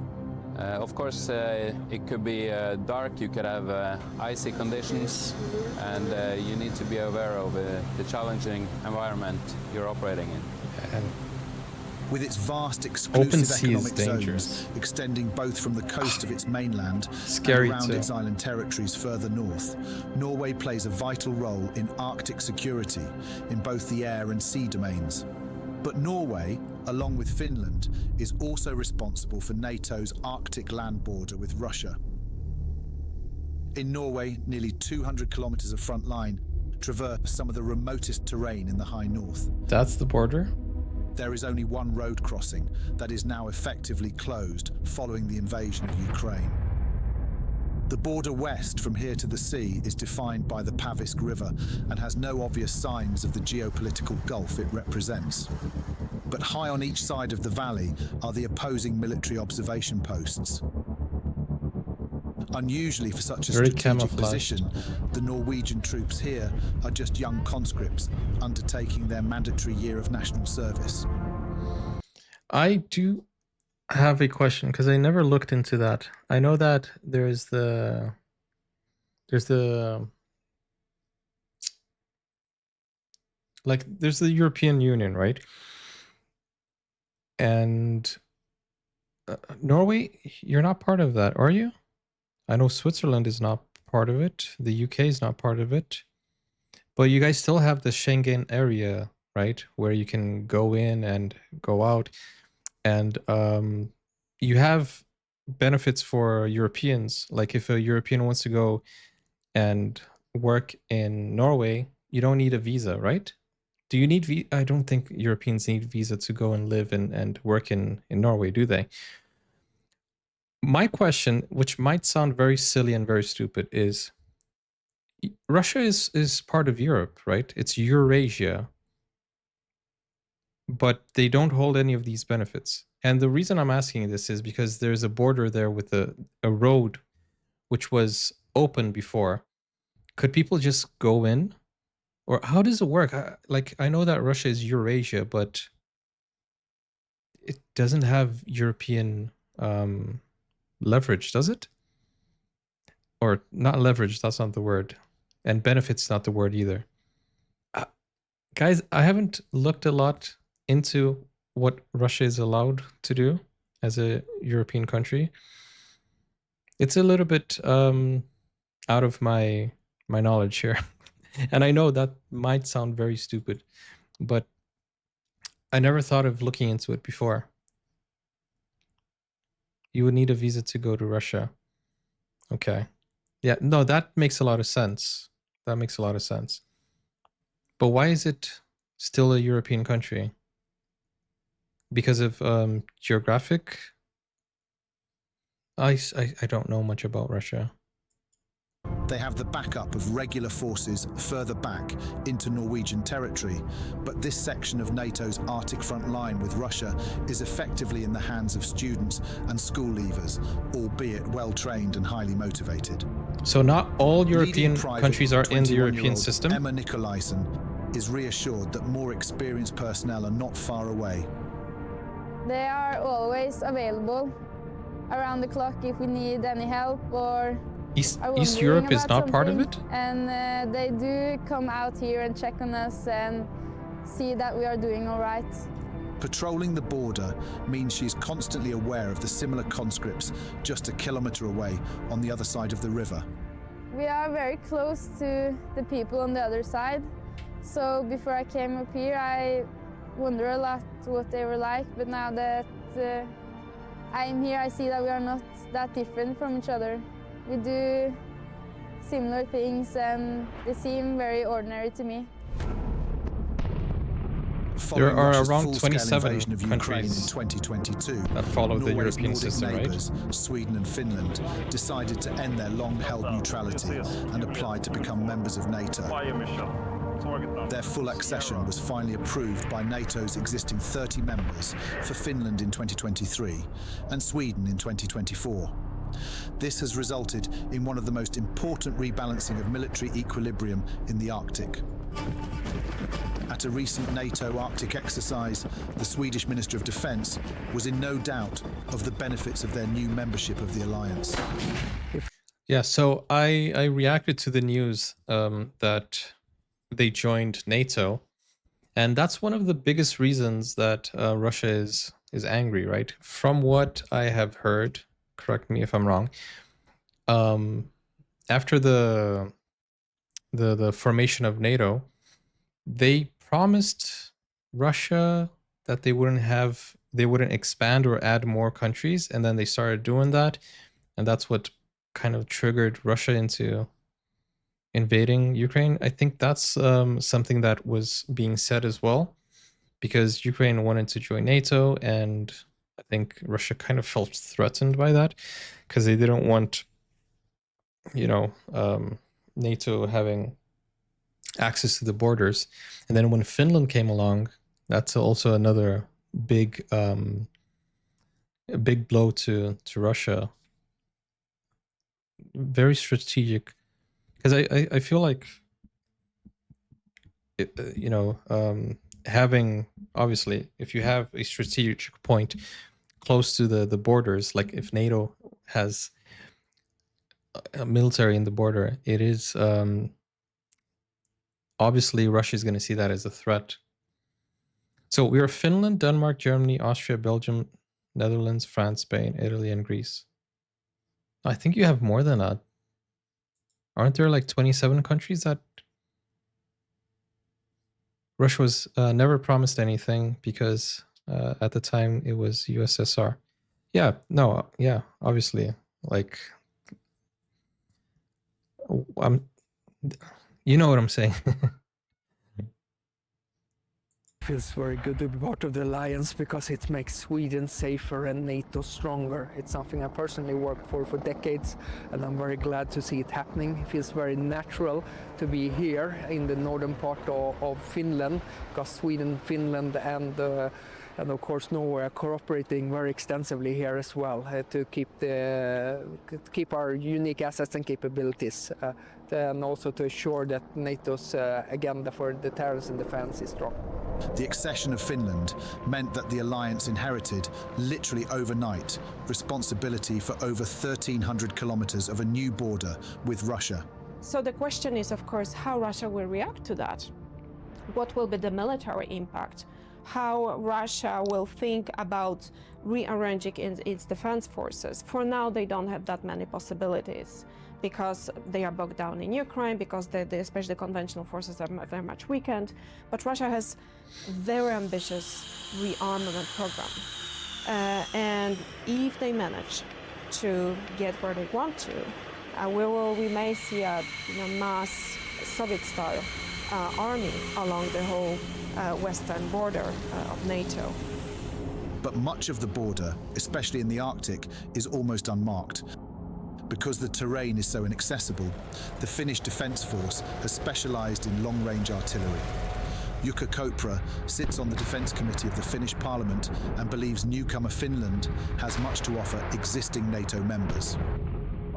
Of course, it could be dark, you could have icy conditions, and you need to be aware of the challenging environment you're operating in. And with its vast open exclusive sea is economic dangerous. zones extending both from the coast of its mainland Scary and around too. its island territories further north, Norway plays a vital role in Arctic security in both the air and sea domains. But Norway, along with Finland, is also responsible for NATO's Arctic land border with Russia. In Norway, nearly 200 kilometers of front line traverse some of the remotest terrain in the high north. That's the border? There is only one road crossing that is now effectively closed following the invasion of Ukraine. The border west from here to the sea is defined by the Pavisk River and has no obvious signs of the geopolitical gulf it represents. But high on each side of the valley are the opposing military observation posts. Unusually for such a Very strategic camouflaged. position, the Norwegian troops here are just young conscripts undertaking their mandatory year of national service. I do have a question because I never looked into that. I know that there's the Like, there's the European Union, right? And Norway, you're not part of that, are you? I know Switzerland is not part of it. The UK is not part of it. But you guys still have the Schengen area, right? Where you can go in and go out. And you have benefits for Europeans. Like if a European wants to go and work in Norway, you don't need a visa, right? Do you need I don't think Europeans need visa to go and live and work in Norway, do they? My question, which might sound very silly and very stupid, is Russia is part of Europe, right? It's Eurasia. But they don't hold any of these benefits. And the reason I'm asking this is because there's a border there with a road which was open before. Could people just go in? Or how does it work? I know that Russia is Eurasia, but it doesn't have European leverage, does it? Or not leverage, that's not the word. And benefits not the word either. Guys, I haven't looked a lot into what Russia is allowed to do as a European country. It's a little bit out of my knowledge here. And I know that might sound very stupid, but I never thought of looking into it before. You would need a visa to go to Russia. Okay. Yeah, no, that makes a lot of sense. That makes a lot of sense. But why is it still a European country? Because of geographic? I don't know much about Russia. They have the backup of regular forces further back into Norwegian territory, but this section of NATO's Arctic front line with Russia is effectively in the hands of students and school leavers, albeit well-trained and highly motivated. So not all European countries are in the European system? Emma Nikolaisen is reassured that more experienced personnel are not far away. They are always available around the clock if we need any help or East Europe is not part of it? And they do come out here and check on us and see that we are doing all right. Patrolling the border means she's constantly aware of the similar conscripts just a kilometre away on the other side of the river. We are very close to the people on the other side. So before I came up here, I wonder a lot what they were like, but now that I'm here, I see that we are not that different from each other. We do similar things and they seem very ordinary to me. There are around 27 countries in 2022 that follow the European Nordic system, neighbours, right? Sweden and Finland, decided to end their long-held neutrality and applied to become members of NATO. Their full accession was finally approved by NATO's existing 30 members for Finland in 2023 and Sweden in 2024. This has resulted in one of the most important rebalancing of military equilibrium in the Arctic. At a recent NATO Arctic exercise, the Swedish Minister of Defence was in no doubt of the benefits of their new membership of the alliance. Yeah, so I reacted to the news that they joined NATO, and that's one of the biggest reasons that Russia is angry, right? From what I have heard, correct me if I'm wrong, after the formation of NATO, they promised Russia that they wouldn't expand or add more countries, and then they started doing that, and that's what kind of triggered Russia into invading Ukraine. I think that's something that was being said as well, because Ukraine wanted to join NATO, and I think Russia kind of felt threatened by that because they didn't want, NATO having access to the borders. And then when Finland came along, that's also another big blow to Russia. Very strategic, because I feel like having, obviously, if you have a strategic point close to the borders, like if NATO has a military in the border, it is obviously Russia is going to see that as a threat. So we are Finland, Denmark, Germany, Austria, Belgium, Netherlands, France, Spain, Italy, and Greece. I think you have more than that. Aren't there like 27 countries that Russia was never promised anything because at the time it was USSR. Yeah, no, yeah, obviously, like, you know what I'm saying. Feels very good to be part of the alliance because it makes Sweden safer and NATO stronger. It's something I personally worked for decades, and I'm very glad to see it happening. It feels very natural to be here in the northern part of Finland, because Sweden, Finland, and of course Norway are cooperating very extensively here as well to keep our unique assets and capabilities, and also to ensure that NATO's agenda for deterrence and defense is strong. The accession of Finland meant that the alliance inherited, literally overnight, responsibility for over 1,300 kilometers of a new border with Russia. So the question is, of course, how Russia will react to that. What will be the military impact? How Russia will think about rearranging its defense forces. For now, they don't have that many possibilities because they are bogged down in Ukraine, because especially the conventional forces are very much weakened. But Russia has very ambitious rearmament program. And if they manage to get where they want to, we may see a mass Soviet-style army along the whole western border of NATO. But much of the border, especially in the Arctic, is almost unmarked. Because the terrain is so inaccessible, the Finnish Defence Force has specialised in long-range artillery. Jukka Kopra sits on the Defence Committee of the Finnish Parliament and believes newcomer Finland has much to offer existing NATO members.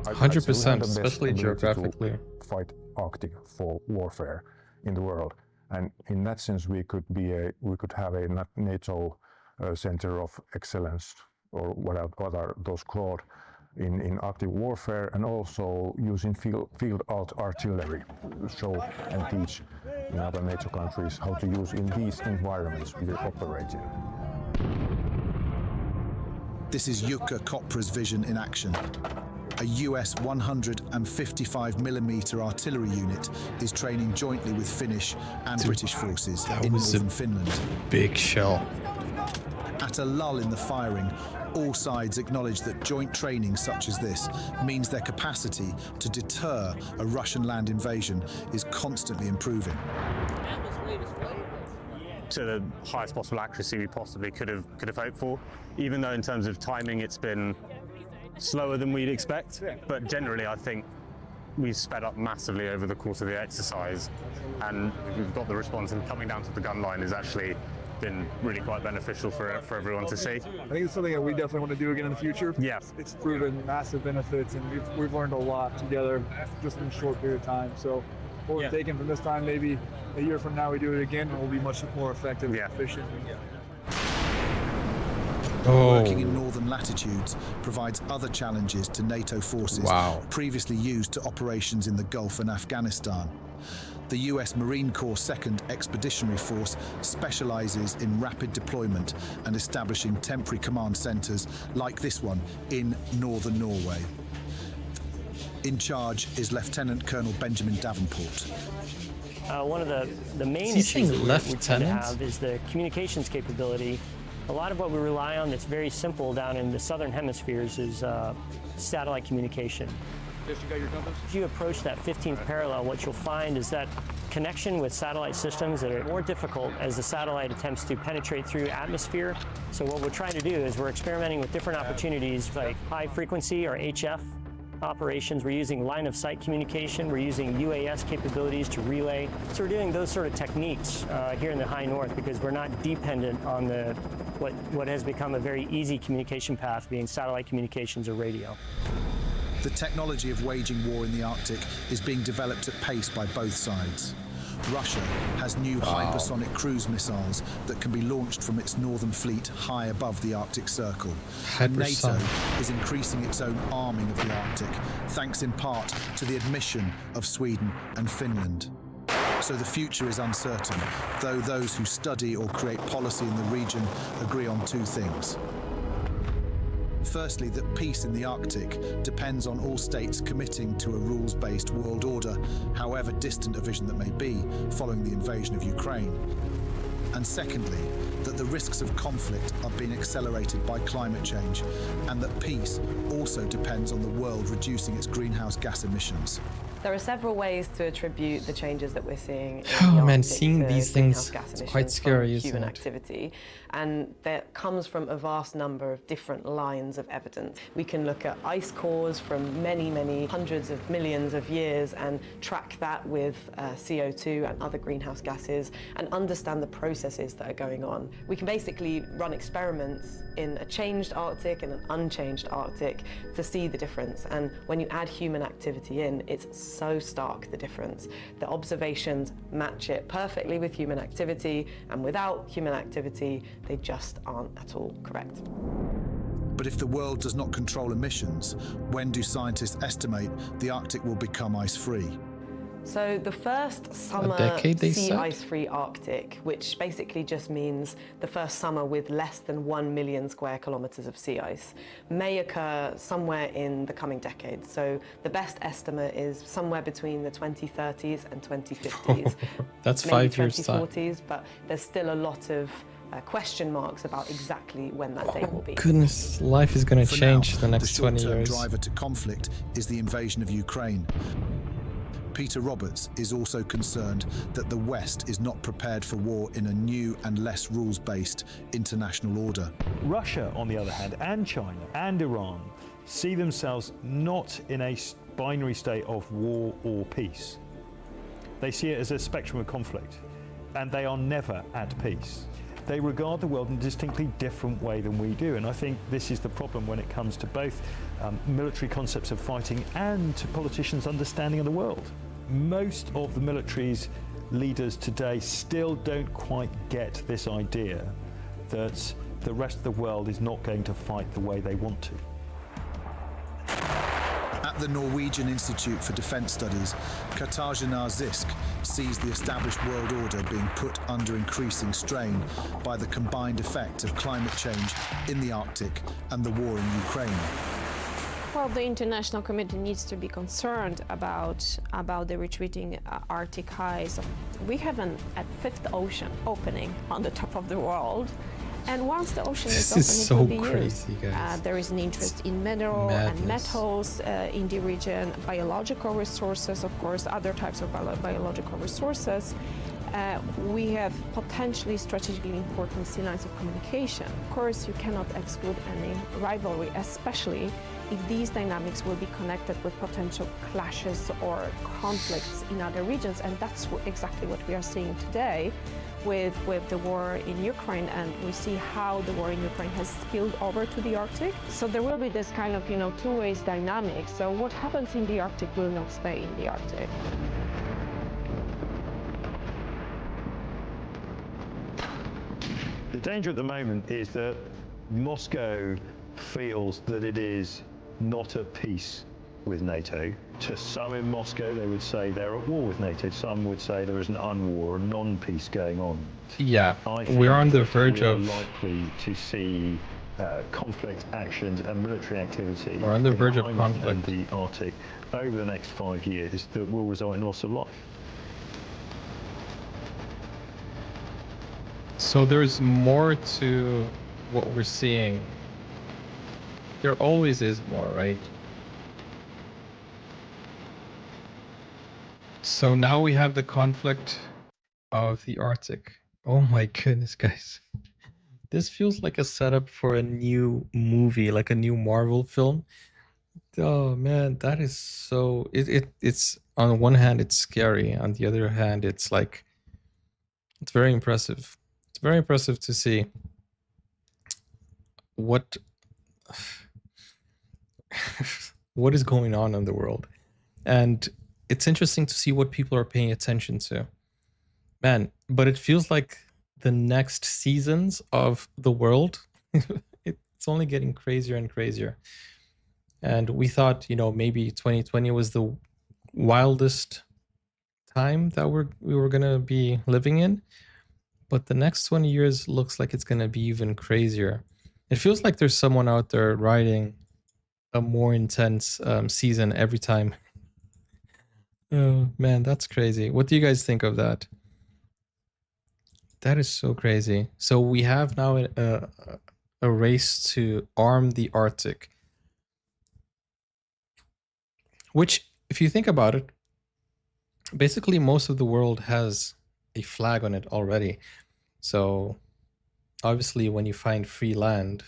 100%, especially geographically. Fight Arctic for warfare in the world, and in that sense, we could have a NATO center of excellence, or what are those called, in Arctic warfare, and also using field artillery to show and teach in other NATO countries how to use in these environments we operate in. This is Jukka Kopra's vision in action. A US 155mm artillery unit is training jointly with Finnish and British forces in northern Finland. Big shell. At a lull in the firing, all sides acknowledge that joint training such as this means their capacity to deter a Russian land invasion is constantly improving. To the highest possible accuracy we possibly could have hoped for, even though in terms of timing it's been slower than we'd expect, but generally I think we've sped up massively over the course of the exercise, and we've got the response, and coming down to the gun line has actually been really quite beneficial for everyone to see. I think it's something that we definitely want to do again in the future. Yeah. It's proven massive benefits, and we've learned a lot together just in a short period of time. So what we're taking from this time, maybe a year from now we do it again, and we'll be much more effective and efficient. Working in northern latitudes provides other challenges to NATO forces previously used to operations in the Gulf and Afghanistan. The US Marine Corps 2nd Expeditionary Force specializes in rapid deployment and establishing temporary command centers like this one in northern Norway. In charge is Lieutenant Colonel Benjamin Davenport. One of the main issues that we tend to have is the communications capability. A lot of what we rely on that's very simple down in the southern hemispheres is satellite communication. If you approach that 15th parallel, what you'll find is that connection with satellite systems that are more difficult as the satellite attempts to penetrate through atmosphere. So what we're trying to do is we're experimenting with different opportunities like high frequency or HF operations. We're using line of sight communication. We're using UAS capabilities to relay. So we're doing those sort of techniques here in the high north because we're not dependent on what has become a very easy communication path, being satellite communications or radio. The technology of waging war in the Arctic is being developed at pace by both sides. Russia has new hypersonic cruise missiles that can be launched from its northern fleet high above the Arctic Circle. And NATO is increasing its own arming of the Arctic, thanks in part to the admission of Sweden and Finland. So the future is uncertain, though those who study or create policy in the region agree on two things. Firstly, that peace in the Arctic depends on all states committing to a rules-based world order, however distant a vision that may be, following the invasion of Ukraine. And secondly, that the risks of conflict are being accelerated by climate change, and that peace also depends on the world reducing its greenhouse gas emissions. There are several ways to attribute the changes that we're seeing in the Oh man, Arctic seeing to these greenhouse things, gas it's emissions quite scary, from isn't human it? activity, and that comes from a vast number of different lines of evidence. We can look at ice cores from many, many hundreds of millions of years and track that with CO2 and other greenhouse gases and understand the processes that are going on. We can basically run experiments in a changed Arctic and an unchanged Arctic to see the difference, and when you add human activity in, it's so stark, the difference. The observations match it perfectly with human activity, and without human activity, they just aren't at all correct. But if the world does not control emissions, when do scientists estimate the Arctic will become ice-free? So the first summer decade, they sea said? ice-free Arctic, which basically just means the first summer with less than 1 million square kilometers of sea ice, may occur somewhere in the coming decades. So the best estimate is somewhere between the 2030s and 2050s. That's maybe 5 years time. 2040s, but there's still a lot of question marks about exactly when that date will be. Goodness, life is going to For change now, the next 20 short-term years. driver to conflict is the invasion of Ukraine. Peter Roberts is also concerned that the West is not prepared for war in a new and less rules-based international order. Russia, on the other hand, and China and Iran see themselves not in a binary state of war or peace. They see it as a spectrum of conflict, and they are never at peace. They regard the world in a distinctly different way than we do, and I think this is the problem when it comes to both military concepts of fighting and to politicians' understanding of the world. Most of the military's leaders today still don't quite get this idea that the rest of the world is not going to fight the way they want to. At the Norwegian Institute for Defence Studies, Katarzyna Zisk sees the established world order being put under increasing strain by the combined effect of climate change in the Arctic and the war in Ukraine. Well, the international community needs to be concerned about the retreating Arctic ice. We have a fifth ocean opening on the top of the world. And once the ocean is open, is it will so be crazy, used. guys. There is an interest in mineral and metals in the region, biological resources, of course, other types of biological resources. We have potentially strategically important sea lines of communication. Of course, you cannot exclude any rivalry, especially if these dynamics will be connected with potential clashes or conflicts in other regions. And that's exactly what we are seeing today with the war in Ukraine, and we see how the war in Ukraine has spilled over to the Arctic. So there will be this kind of, two-way dynamic. So what happens in the Arctic will not stay in the Arctic. The danger at the moment is that Moscow feels that it is not at peace with NATO. To some in Moscow, they would say they're at war with NATO. Some would say there is an unwar, a non-peace going on. Yeah, we're on the verge of... likely to see conflict actions and military activity. We're on the verge of in conflict. the Arctic over the next 5 years that will result in loss of life. So there's more to what we're seeing. There always is more, right? So now we have the conflict of the Arctic. Oh my goodness, guys. This feels like a setup for a new movie, like a new Marvel film. Oh man, that is so... It's on one hand, it's scary. On the other hand, it's like... It's very impressive. It's very impressive to see what is going on in the world. And it's interesting to see what people are paying attention to. Man, but it feels like the next seasons of the world, it's only getting crazier and crazier. And we thought, maybe 2020 was the wildest time that we were gonna be living in, but the next 20 years looks like it's gonna be even crazier. It feels like there's someone out there writing a more intense season every time. Oh man, that's crazy. What do you guys think of that? That is so crazy. So we have now a race to arm the Arctic, which, if you think about it, basically most of the world has a flag on it already. So obviously when you find free land,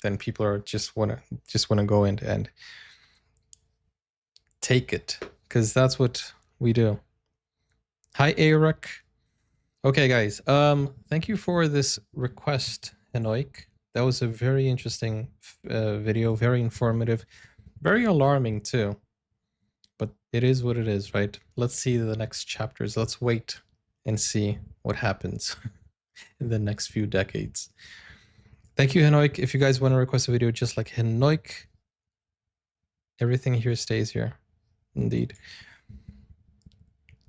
then people are just wanna go in and take it, because that's what we do. Hi Eric. Okay guys, thank you for this request, Henoik. That was a very interesting video, very informative, very alarming too. But it is what it is, right? Let's see the next chapters. Let's wait and see what happens in the next few decades. Thank you, Henoik. If you guys want to request a video just like Henoik, everything here stays here. Indeed.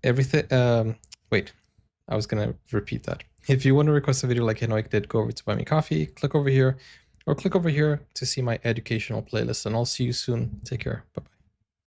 Everything, wait, I was gonna repeat that. If you want to request a video like Henoik did, go over to Buy Me Coffee, click over here, or click over here to see my educational playlist, and I'll see you soon. Take care. Bye-bye.